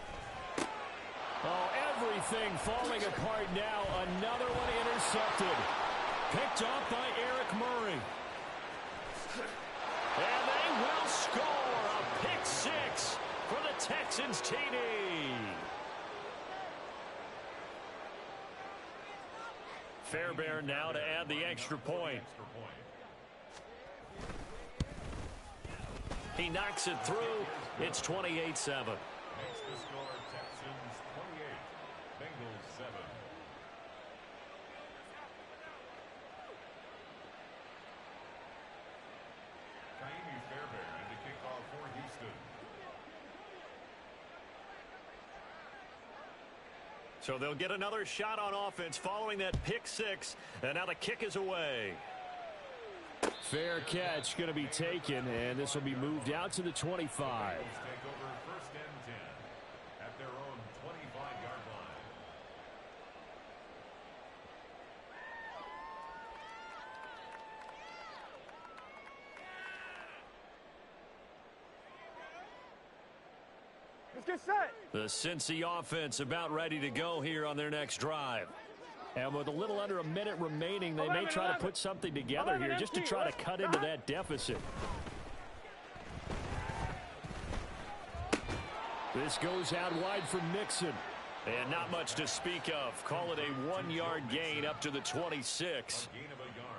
Oh, everything falling apart now. Another one intercepted. Picked off by Eric Murray. And they will score a pick 6 for the Texans TD. Fairbairn now to add the extra point. He knocks it through. It's 28-7. Makes the score Texans 28, Bengals 7. Kaimi Fairbairn in the kickoff for Houston. So they'll get another shot on offense following that pick 6. And now the kick is away. Fair catch going to be taken, and this will be moved out to the 25. Take over 1st and 10 at their own 25-yard line. Let's get set. The Cincy offense about ready to go here on their next drive. And with a little under a minute remaining, they may try to put something together here just to try to cut into that deficit. This goes out wide for Mixon. And not much to speak of. Call it a 1-yard gain up to the 26.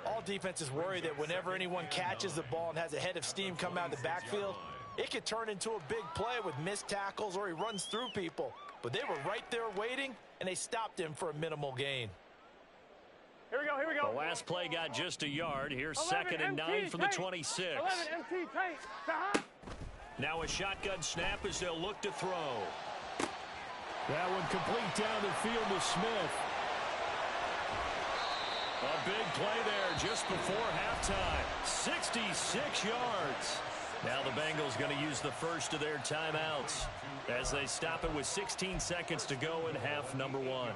All defenses worry that whenever anyone catches the ball and has a head of steam come out of the backfield, it could turn into a big play with missed tackles or he runs through people. But they were right there waiting, and they stopped him for a minimal gain. Here we go, here we go. The last play got just a yard. Here's 2nd and 9 from the 26. 11 MT tight. Now a shotgun snap as they'll look to throw. That one complete down the field to Smith. A big play there just before halftime. 66 yards. Now the Bengals going to use the first of their timeouts as they stop it with 16 seconds to go in half number 1.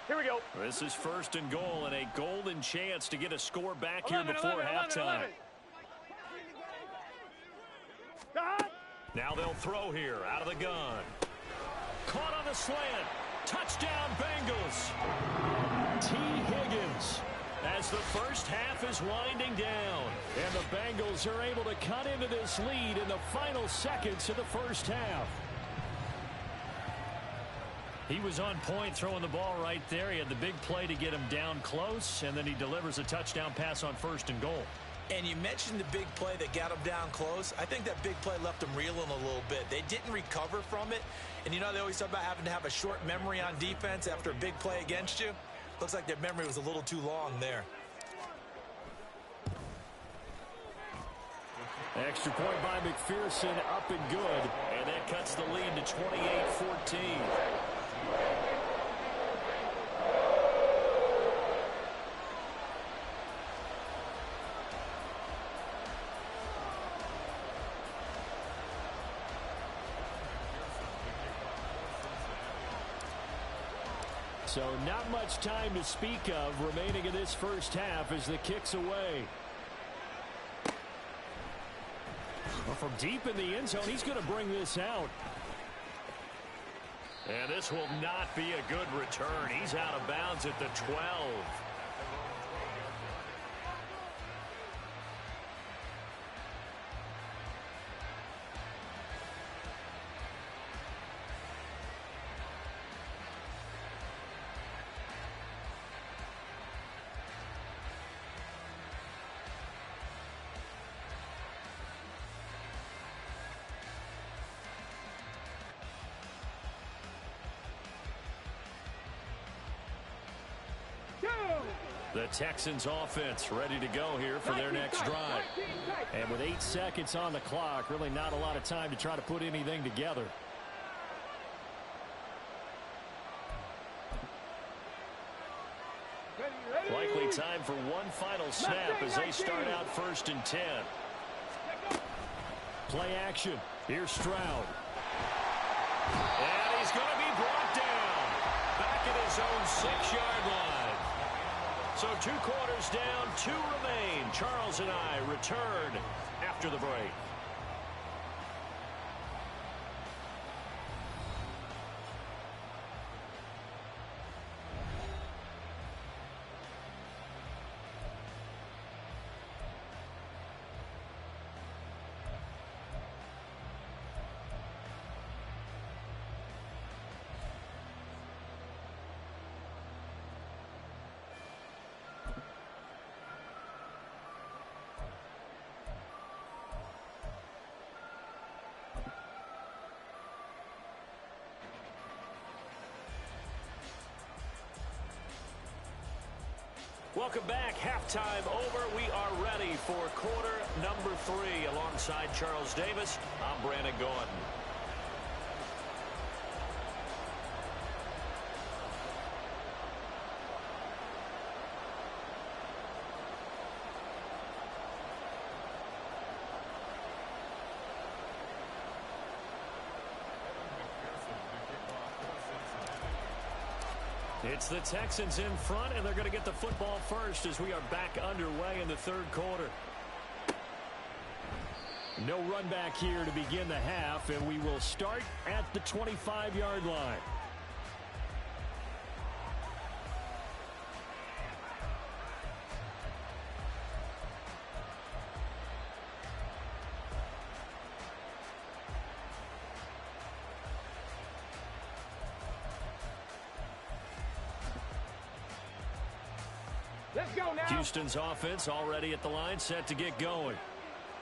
Here we go. This is 1st and goal and a golden chance to get a score back here before 11, halftime. 11. Now they'll throw here out of the gun. Caught on the slant. Touchdown Bengals. T. Higgins as the first half is winding down. And the Bengals are able to cut into this lead in the final seconds of the first half. He was on point throwing the ball right there. He had the big play to get him down close, and then he delivers a touchdown pass on 1st and goal. And you mentioned the big play that got him down close. I think that big play left him reeling a little bit. They didn't recover from it. And you know they always talk about having to have a short memory on defense after a big play against you. Looks like their memory was a little too long there. Extra point by McPherson, up and good. And that cuts the lead to 28-14. So not much time to speak of remaining in this first half as the kick's away. Well, from deep in the end zone, he's going to bring this out. And this will not be a good return. He's out of bounds at the 12. The Texans offense ready to go here for their next drive. And with 8 seconds on the clock, really not a lot of time to try to put anything together. Likely time for one final snap as they start out 1st and 10. Play action. Here's Stroud. And he's going to be brought down back at his own 6-yard line. So 2 quarters down, 2 remain. Charles and I return after the break. Welcome back. Halftime over. We are ready for quarter number 3. Alongside Charles Davis, I'm Brandon Gordon. It's the Texans in front, and they're going to get the football first as we are back underway in the 3rd quarter. No run back here to begin the half, and we will start at the 25-yard line. Let's go now. Houston's offense already at the line, set to get going.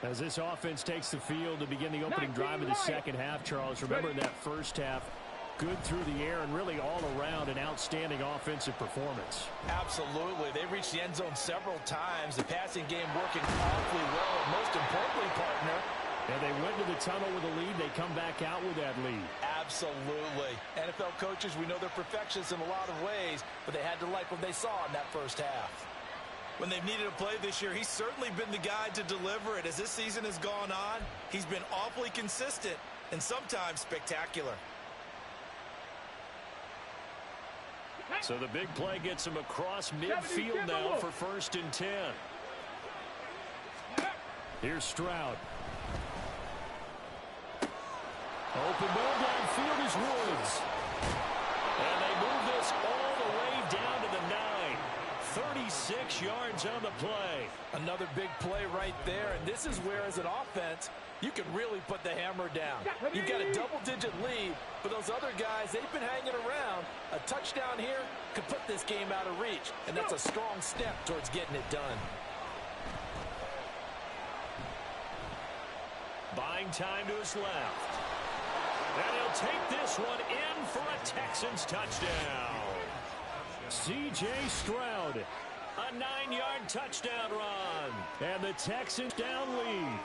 As this offense takes the field to begin the opening drive of the second half, Charles, remember that first half, good through the air and really all around an outstanding offensive performance. Absolutely. They reached the end zone several times. The passing game working awfully well. And most importantly, partner, and they went to the tunnel with a lead. They come back out with that lead. Absolutely. NFL coaches, we know they're perfectionists in a lot of ways, but they had to like what they saw in that first half. When they've needed a play this year, he's certainly been the guy to deliver it. As this season has gone on, he's been awfully consistent and sometimes spectacular. So the big play gets him across midfield now for 1st and 10. Here's Stroud. Open ball downfield is Woods. And they move this all the way down to the 9. 36 yards on the play. Another big play right there, and this is where, as an offense, you can really put the hammer down. You've got a double-digit lead, but those other guys, they've been hanging around. A touchdown here could put this game out of reach, and that's a strong step towards getting it done. Buying time to his left. And he'll take this one in for a Texans touchdown. C.J. Stroud. A 9-yard touchdown run. And the Texans down lead.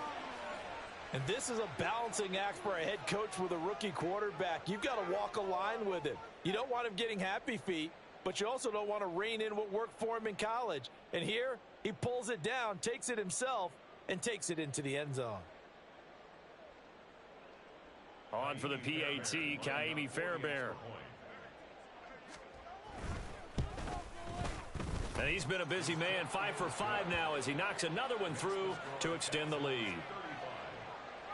And this is a balancing act for a head coach with a rookie quarterback. You've got to walk a line with him. You don't want him getting happy feet, but you also don't want to rein in what worked for him in college. And here, he pulls it down, takes it himself, and takes it into the end zone. On for the PAT, Kaimi Fairbairn. And he's been a busy man, 5 for 5 now as he knocks another one through to extend the lead.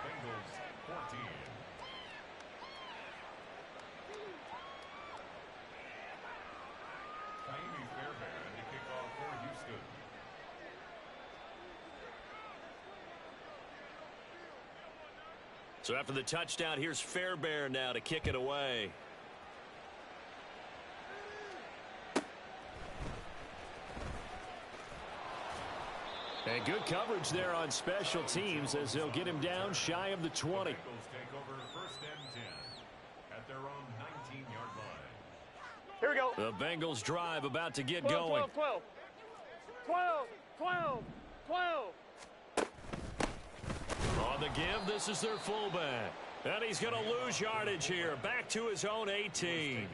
Bengals 14. Kaimi Fairbairn to kick off for Houston. So after the touchdown, here's Fairbairn now to kick it away. And good coverage there on special teams as they'll get him down shy of the 20. Bengals take over 1st and 10 at their own 19-yard line. Here we go. The Bengals drive about to get 12, going. 12, 12. 12, 12, 12. On the give, this is their fullback. And he's going to lose yardage here. Back to his own 18.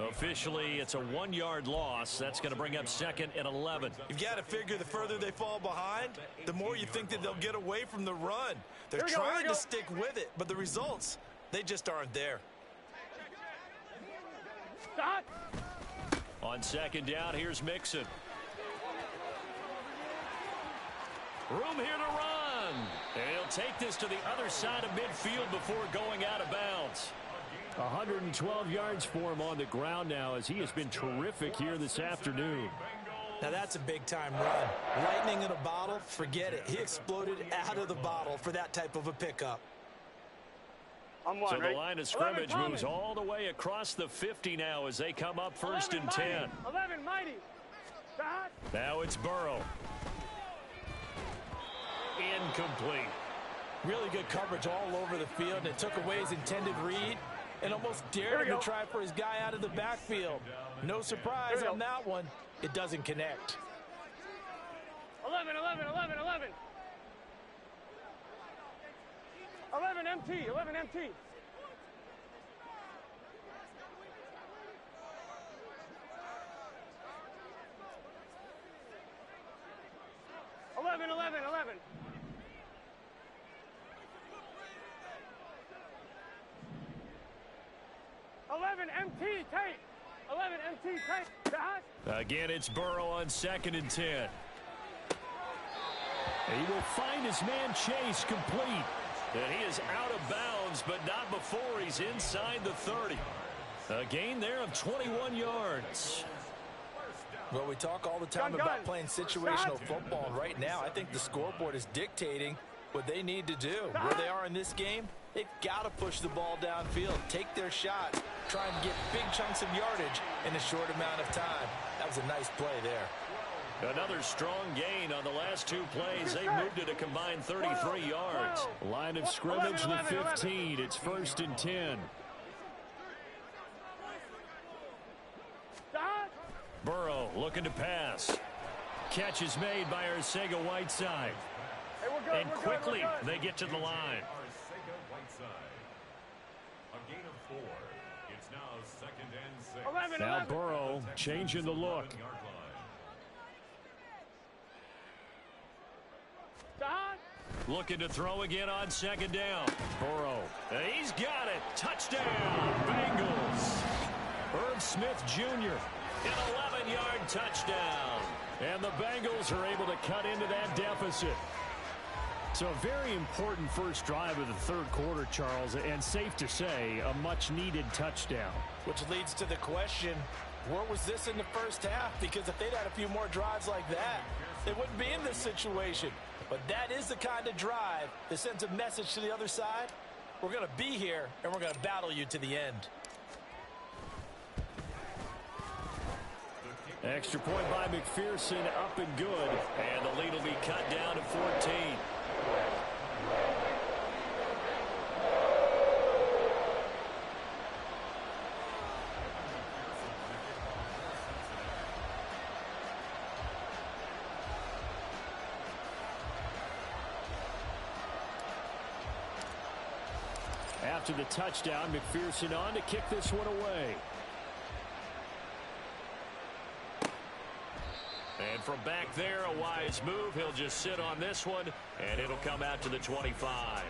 Officially, it's a 1-yard loss. That's going to bring up 2nd and 11. You've got to figure the further they fall behind, the more you think that they'll get away from the run. They're trying to stick with it, but the results, they just aren't there. Stop. On 2nd down, here's Mixon. Room here to run. And he'll take this to the other side of midfield before going out of bounds. 112 yards for him on the ground now as he has been terrific here this afternoon. Now that's a big-time run. Lightning in a bottle, forget it. He exploded out of the bottle for that type of a pickup. So the line of scrimmage moves all the way across the 50 now as they come up 1st and 10. 11, mighty. Stop. Now it's Burrow. Incomplete. Really good coverage all over the field, and it took away his intended read and almost dared him to try for his guy out of the backfield. No surprise on that one. It doesn't connect. 11, 11, 11, 11. 11 MT, 11 MT. 11, 11, 11. 11 MT, tape. 11 MT, tape. Dot. Again, it's Burrow on 2nd and 10. He will find his man Chase complete. And he is out of bounds, but not before he's inside the 30. A gain there of 21 yards. Well, we talk all the time about playing situational football, and right now I think the scoreboard is dictating what they need to do. Where they are in this game, they've got to push the ball downfield, take their shots, try and get big chunks of yardage in a short amount of time. That was a nice play there. Another strong gain on the last 2 plays. They moved it a combined 33 yards. Line of scrimmage, the 15. It's 1st and 10. Burrow looking to pass. Catch is made by Arcega-Whiteside. And quickly they get to the line. A gain of 4. It's now 2nd and 6. Now Burrow changing the look. Looking to throw again on 2nd down. Burrow. He's got it. Touchdown, Bengals. Irv Smith Jr. An 11-yard touchdown. And the Bengals are able to cut into that deficit. So a very important first drive of the 3rd quarter, Charles, and safe to say, a much-needed touchdown. Which leads to the question, where was this in the first half? Because if they'd had a few more drives like that, they wouldn't be in this situation. But that is the kind of drive that sends a message to the other side. We're going to be here, and we're going to battle you to the end. Extra point by McPherson, up and good. And the lead will be cut down to 14. After the touchdown, McPherson on to kick this one away. And from back there, a wise move. He'll just sit on this one, and it'll come out to the 25.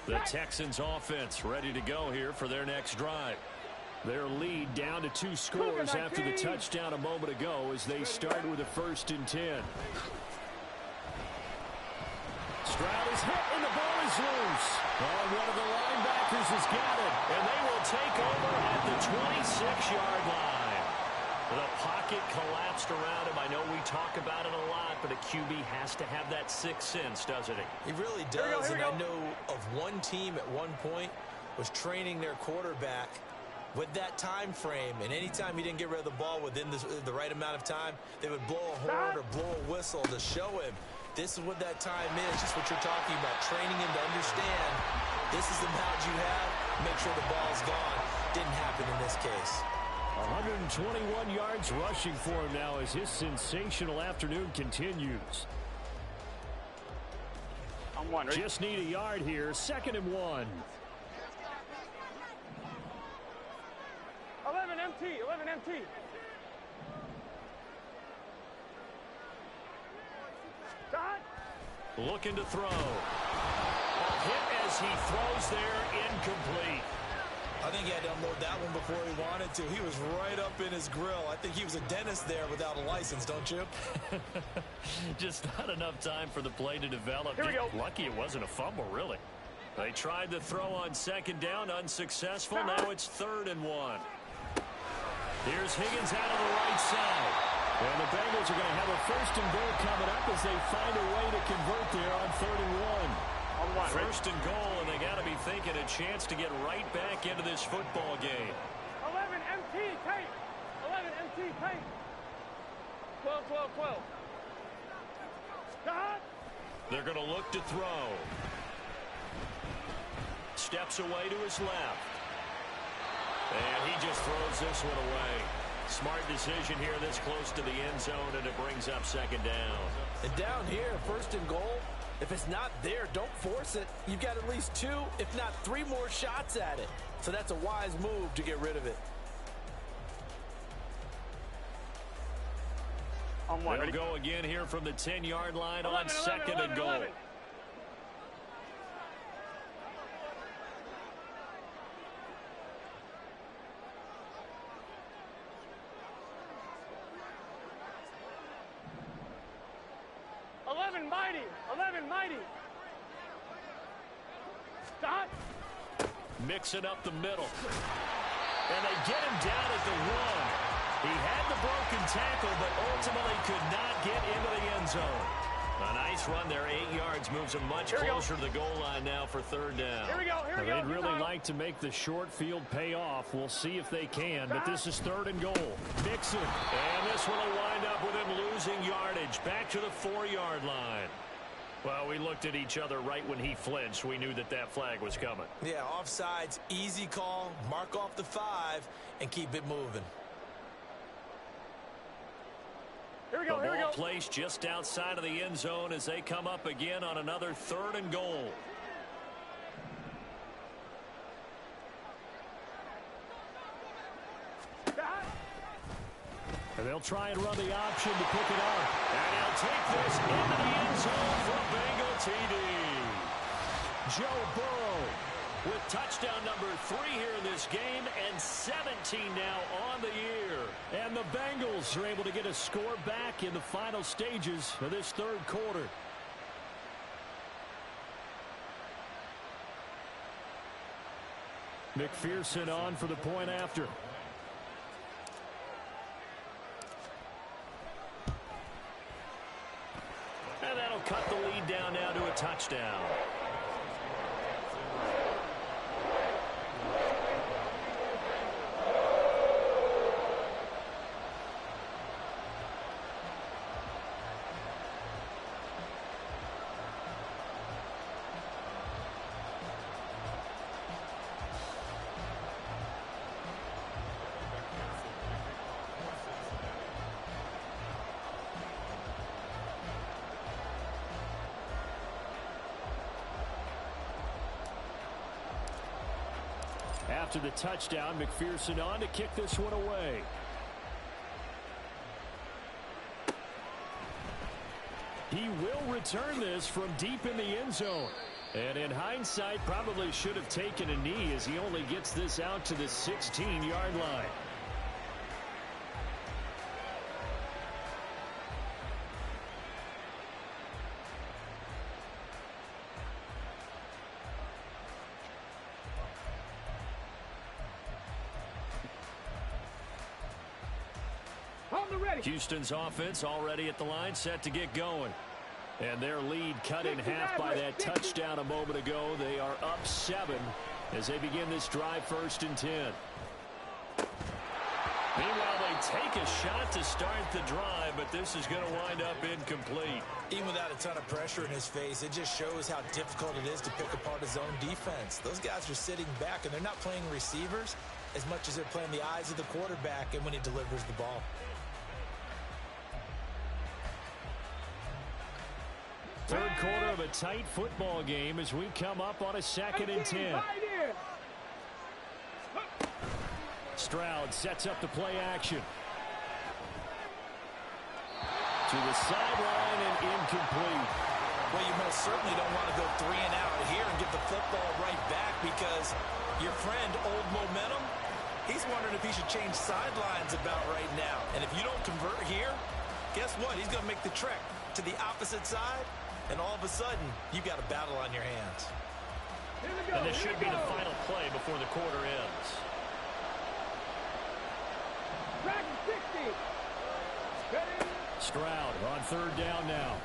The Texans offense ready to go here for their next drive. Their lead down to 2 scores after the touchdown a moment ago as they start with a 1st and 10. Stroud is hit and the ball is loose. Oh, one of the linebackers has got it. And they will take over at the 26-yard line. The pocket collapsed around him. I know we talk about it a lot, but a QB has to have that 6th sense, doesn't he? He really does, and I know of one team at one point was training their quarterback with that time frame, and anytime he didn't get rid of the ball within the right amount of time, they would blow a horn or blow a whistle to show him this is what that time is, just what you're talking about, training him to understand this is the amount you have, make sure the ball's gone. Didn't happen in this case. 121 yards rushing for him now as his sensational afternoon continues. I'm one. Ready? Just need a yard here, 2nd and 1. 11 MT, 11 MT. Shot. Looking to throw. A hit as he throws there, incomplete. I think he had to unload that one before he wanted to. He was right up in his grill. I think he was a dentist there without a license, don't you? Just not enough time for the play to develop. Here we go. Lucky it wasn't a fumble, really. They tried to throw on 2nd down, unsuccessful. Now it's 3rd and 1. Here's Higgins out on the right side. And the Bengals are going to have a 1st and goal coming up as they find a way to convert there on 3rd and 1. 1st and goal, and they got to be thinking a chance to get right back into this football game. 11 MT tape. 11 MT tape. 12, 12, 12. Shot. They're going to look to throw. Steps away to his left. And he just throws this one away. Smart decision here this close to the end zone, and it brings up 2nd down. And down here, 1st and goal, if it's not there, don't force it. You've got at least 2, if not 3 more shots at it. So that's a wise move to get rid of it. I'm one. They'll Ready? go again here from the 10-yard line 11, on 2nd and goal. 11. 11 mighty. 11 mighty. Stop. Mixing up the middle. And they get him down at the 1. He had the broken tackle, but ultimately could not get into the end zone. A nice run there, 8 yards, moves him much closer to the goal line now for 3rd down. Here we go. Here we go. They'd really like to make the short field pay off. We'll see if they can, but this is 3rd and goal. Mixon. And this one will wind up with him losing yardage back to the 4-yard line. Well, we looked at each other right when he flinched. We knew that that flag was coming. Yeah, offsides, easy call, mark off the 5, and keep it moving. Here we The go. Here we ball go. placed just outside of the end zone as they come up again on another 3rd and goal. Shot. And they'll try and run the option to pick it up. And he'll take this into the end zone for a Bengal TD. Joe Burrow with touchdown number 3 here in this game, and 17 now on the year. And the Bengals are able to get a score back in the final stages of this 3rd quarter. McPherson on for the point after. And that'll cut the lead down now to a touchdown. After the touchdown, McPherson on to kick this one away. He will return this from deep in the end zone. And in hindsight, probably should have taken a knee as he only gets this out to the 16-yard line. Houston's offense already at the line, set to get going. And their lead cut in half by that touchdown a moment ago. They are up 7 as they begin this drive, 1st and 10. Meanwhile, they take a shot to start the drive, but this is going to wind up incomplete. Even without a ton of pressure in his face, it just shows how difficult it is to pick apart his own defense. Those guys are sitting back, and they're not playing receivers as much as they're playing the eyes of the quarterback and when he delivers the ball. Third quarter of a tight football game as we come up on a 2nd and 10. Stroud sets up the play action. To the sideline and incomplete. Well, you most certainly don't want to go 3 and out here and give the football right back because your friend, Old Momentum, he's wondering if he should change sidelines about right now. And if you don't convert here, guess what? He's going to make the trek to the opposite side, and all of a sudden, you've got a battle on your hands. And this should be the final play before the quarter ends. Stroud on 3rd down now.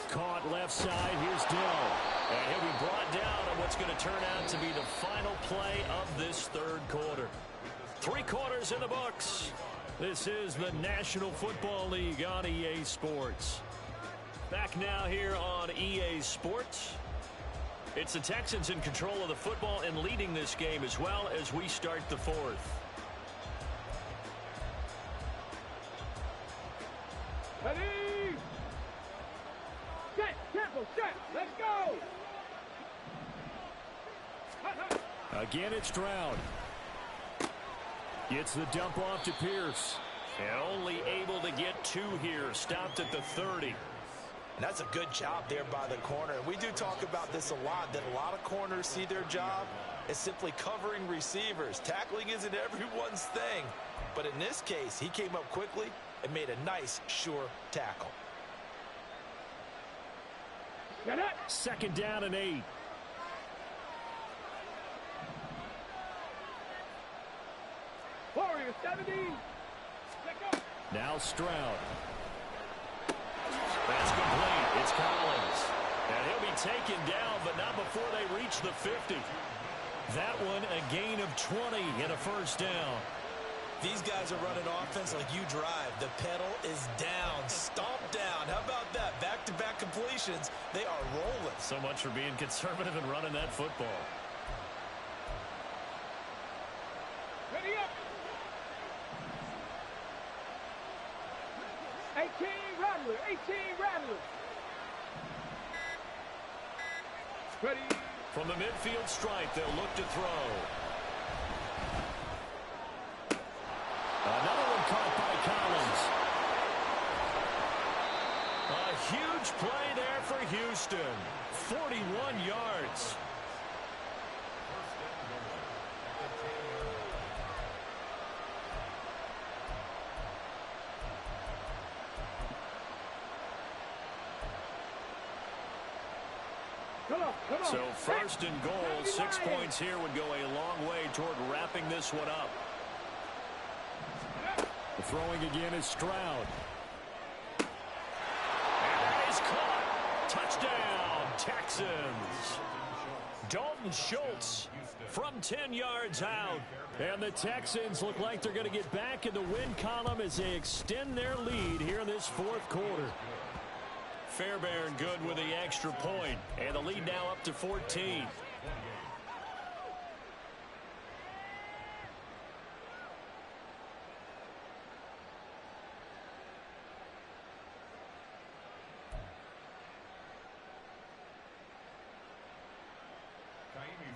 Caught left side. Here's Dill. And he'll be brought down on what's going to turn out to be the final play of this 3rd quarter. 3 quarters in the books. This is the National Football League on EA Sports. Back now here on EA Sports. It's the Texans in control of the football and leading this game as well as we start the 4th. Ready? Set, tempo, set, let's go! Again, it's Stroud. Gets the dump off to Pierce. And only able to get 2 here. Stopped at the 30. And that's a good job there by the corner. We do talk about this a lot, that a lot of corners see their job as simply covering receivers. Tackling isn't everyone's thing. But in this case, he came up quickly and made a nice, sure tackle. 2nd down and 8. Warrior 70. Now Stroud. That's complete. It's Collins. And he'll be taken down, but not before they reach the 50. That one a gain of 20 and a 1st down. These guys are running offense like you drive. The pedal is down. Stomp down. How about that? Back-to-back completions. They are rolling. So much for being conservative and running that football. Ready up. 18 Rattler, 18 Rattler. Ready. From the midfield stripe, they'll look to throw. Another one caught by Collins. A huge play there for Houston. 41 yards. So 1st and goal, 6 points here would go a long way toward wrapping this one up. The throwing again is Stroud. And that is caught. Touchdown, Texans. Dalton Schultz from 10 yards out. And the Texans look like they're going to get back in the win column as they extend their lead here in this 4th quarter. Fairbairn good with the extra point. And the lead now up to 14.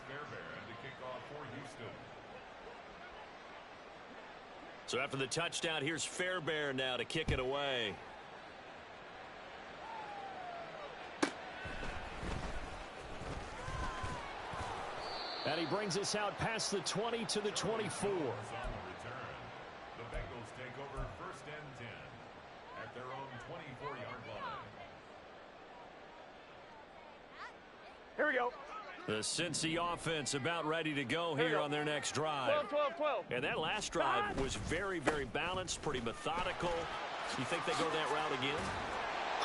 Fairbairn to kick off for Houston. So after the touchdown, here's Fairbairn now to kick it away. And he brings us out past the 20 to the 24. On the return, the Bengals take over 1st and 10 at their own 24-yard line. Here we go. The Cincy offense about ready to go here on their next drive. 12. And that last drive was very, very balanced, pretty methodical. You think they go that route again?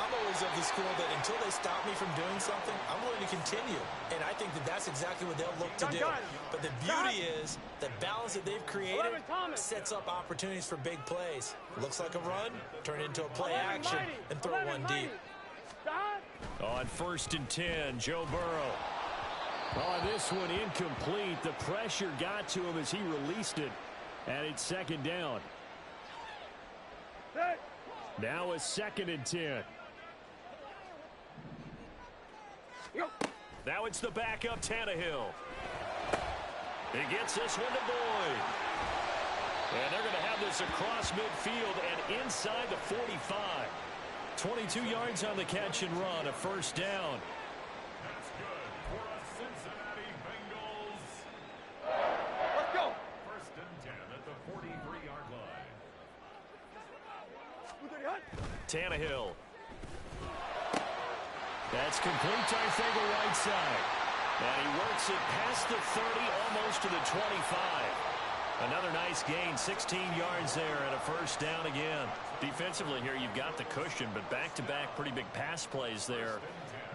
I'm always of the school that until they stop me from doing something, I'm willing to continue. And I think that that's exactly what they'll look to do. But the beauty is the balance that they've created sets up opportunities for big plays. Looks like a run, turn it into a play action, and throw one deep. On 1st and 10, Joe Burrow. Oh, this one incomplete. The pressure got to him as he released it. And it's 2nd down. Now a 2nd and 10. Now it's the backup Tannehill. He gets this one to Boyd. And they're going to have this across midfield and inside the 45. 22 yards on the catch and run, a 1st down. That's good for a Cincinnati Bengals. Let's go. 1st and 10 at the 43-yard line. Tannehill. That's complete to Arthur right side. And he works it past the 30, almost to the 25. Another nice gain, 16 yards there and a 1st down again. Defensively here, you've got the cushion, but back-to-back pretty big pass plays there.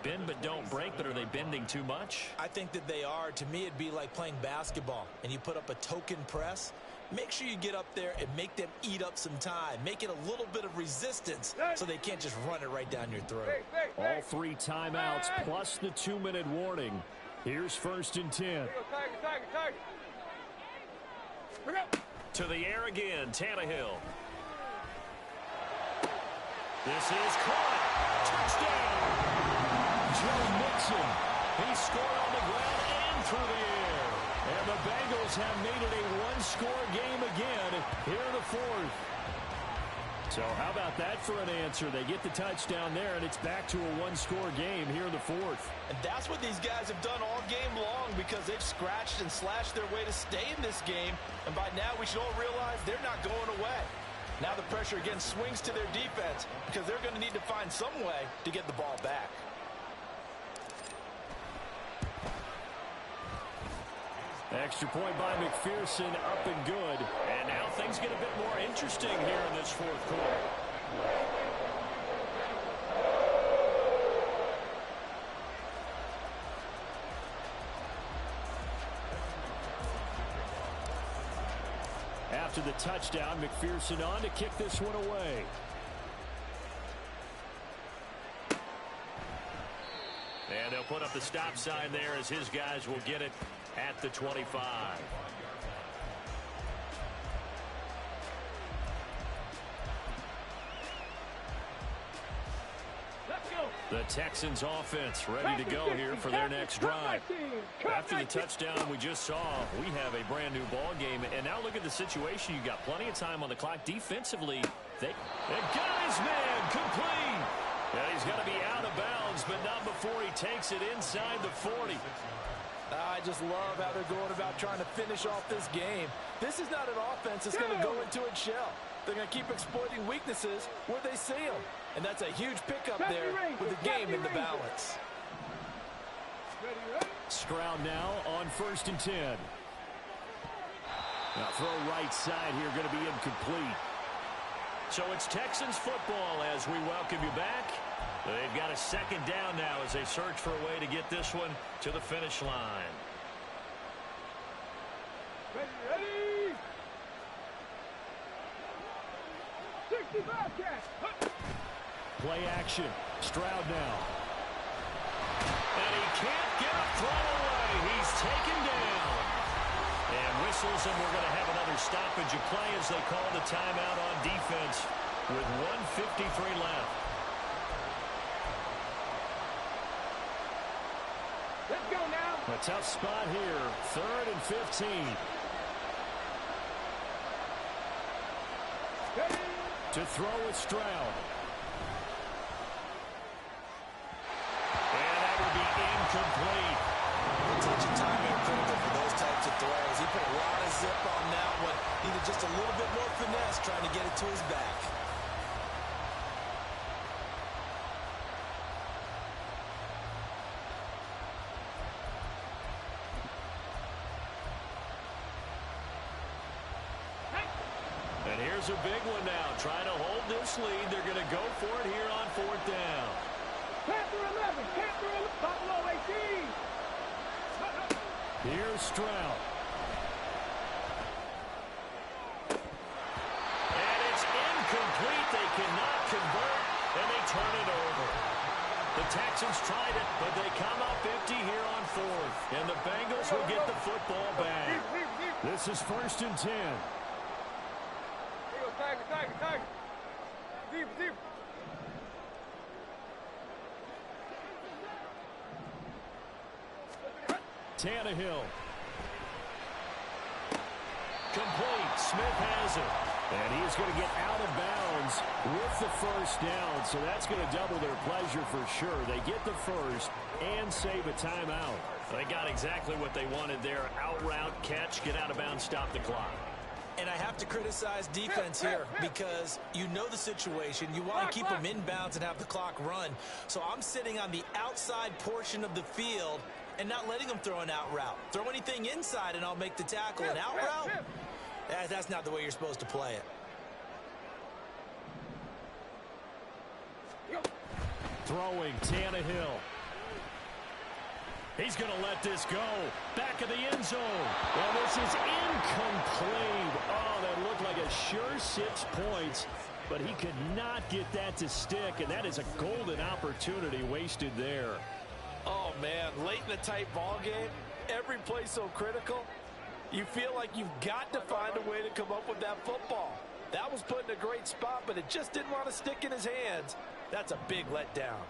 Bend but don't break, but are they bending too much? I think that they are. To me, it'd be like playing basketball, and you put up a token press. Make sure you get up there and make them eat up some time. Make it a little bit of resistance so they can't just run it right down your throat. All 3 timeouts plus the 2-minute warning. Here's 1st and 10. To the air again, Tannehill. This is caught. Touchdown. Joe Mixon. He scored on the ground and through the air. And the Bengals have made it a 1-score game again here in the 4th. So how about that for an answer? They get the touchdown there, and it's back to a 1-score game here in the 4th. And that's what these guys have done all game long because they've scratched and slashed their way to stay in this game. And by now, we should all realize they're not going away. Now the pressure again swings to their defense because they're going to need to find some way to get the ball back. Extra point by McPherson, up and good. And now things get a bit more interesting here in this 4th quarter. After the touchdown, McPherson on to kick this one away. And they'll put up the stop sign there as his guys will get it at the 25. The Texans offense ready to go here for their next drive. After the touchdown we just saw, we have a brand new ball game. And now look at the situation. You got plenty of time on the clock. Defensively, they got his man complete. And he's got to be out of bounds, but not before he takes it inside the 40. I just love how they're going about trying to finish off this game. This is not an offense that's going to go into its shell. They're going to keep exploiting weaknesses where they see them. And that's a huge pickup there with the game in the balance. Stroud now on 1st and 10. Now throw right side here, going to be incomplete. So it's Texans football as we welcome you back. They've got a 2nd down now as they search for a way to get this one to the finish line. Ready? 65 catch. Play action. Stroud now. And he can't get a throw away. He's taken down. And whistles, and we're going to have another stoppage of play as they call the timeout on defense with 1:53 left. Let's go now. A tough spot here. 3rd and 15. Ready? To throw with Stroud. And that would be incomplete. Attention time here critical for those types of throws. He put a lot of zip on that one. Needed just a little bit more finesse trying to get it to his back. And here's a big one now. Trying to hold this lead. They're going to go for it here on 4th down. Panther 11, Panther 11, Buffalo 18. Here's Stroud. And it's incomplete. They cannot convert, and they turn it over. The Texans tried it, but they come up empty here on 4th. And the Bengals will get the football back. This is 1st and 10. Tiger. Deep. Tannehill. Complete. Smith has it. And he's going to get out of bounds with the 1st down. So that's going to double their pleasure for sure. They get the 1st and save a timeout. They got exactly what they wanted there. Out route, catch, get out of bounds, stop the clock. And I have to criticize defense here because you know the situation. You want to keep them inbounds and have the clock run. So I'm sitting on the outside portion of the field and not letting them throw an out route. Throw anything inside and I'll make the tackle. An out route? That's not the way you're supposed to play it. Throwing, Tannehill. He's going to let this go. Back of the end zone. Well, this is incomplete. Oh, that looked like a sure 6 points, but he could not get that to stick, and that is a golden opportunity wasted there. Oh, man, late in a tight ball game, every play so critical. You feel like you've got to find a way to come up with that football. That was put in a great spot, but it just didn't want to stick in his hands. That's a big letdown.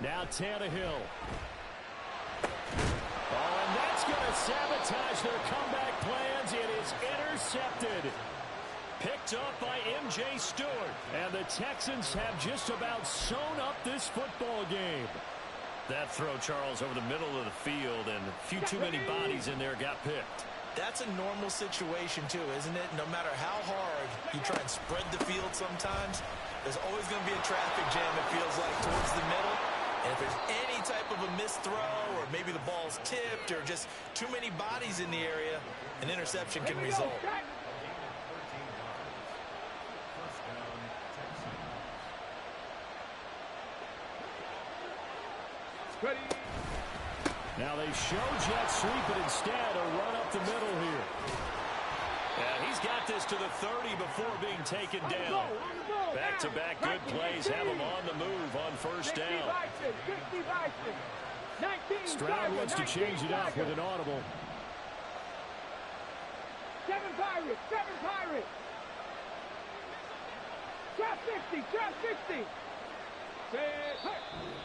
Now Tannehill. Oh, and that's going to sabotage their comeback plans. It is intercepted. Picked up by M.J. Stewart. And the Texans have just about sewn up this football game. That throw, Charles, over the middle of the field, and a few too many bodies in there got picked. That's a normal situation, too, isn't it? No matter how hard you try and spread the field sometimes, there's always going to be a traffic jam, it feels like, towards the middle. And if there's any type of a missed throw or maybe the ball's tipped or just too many bodies in the area, an interception can result. Now they show jet sweep, but instead a run up the middle here. Yeah, he's got this to the 30 before being taken down. Back-to-back good plays have him on the move on 1st down. Stroud wants to change it up with an audible. 7 Pirates. Trap 60.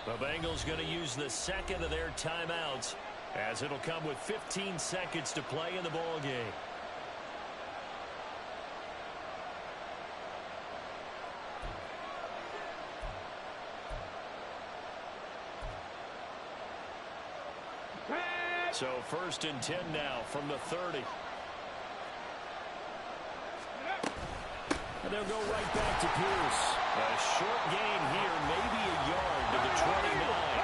The Bengals going to use the second of their timeouts as it'll come with 15 seconds to play in the ball game. So 1st and 10 now from the 30. And they'll go right back to Pierce. A short gain here, maybe a yard to the 29.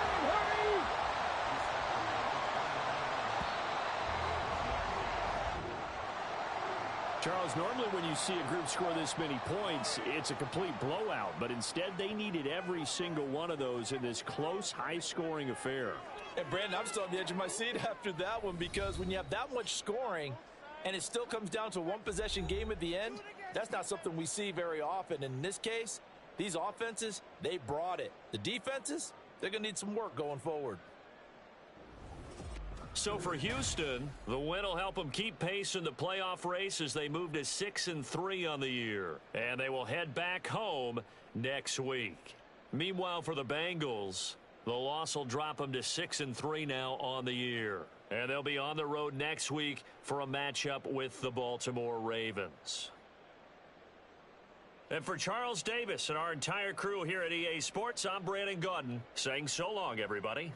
Charles, normally when you see a group score this many points, it's a complete blowout. But instead, they needed every single one of those in this close, high-scoring affair. And, Brandon, I'm still on the edge of my seat after that one because when you have that much scoring and it still comes down to a one-possession game at the end, that's not something we see very often. And in this case, these offenses, they brought it. The defenses, they're going to need some work going forward. So for Houston, the win will help them keep pace in the playoff race as they move to 6-3 on the year. And they will head back home next week. Meanwhile, for the Bengals, the loss will drop them to 6-3 now on the year. And they'll be on the road next week for a matchup with the Baltimore Ravens. And for Charles Davis and our entire crew here at EA Sports, I'm Brandon Gaudin saying so long, everybody.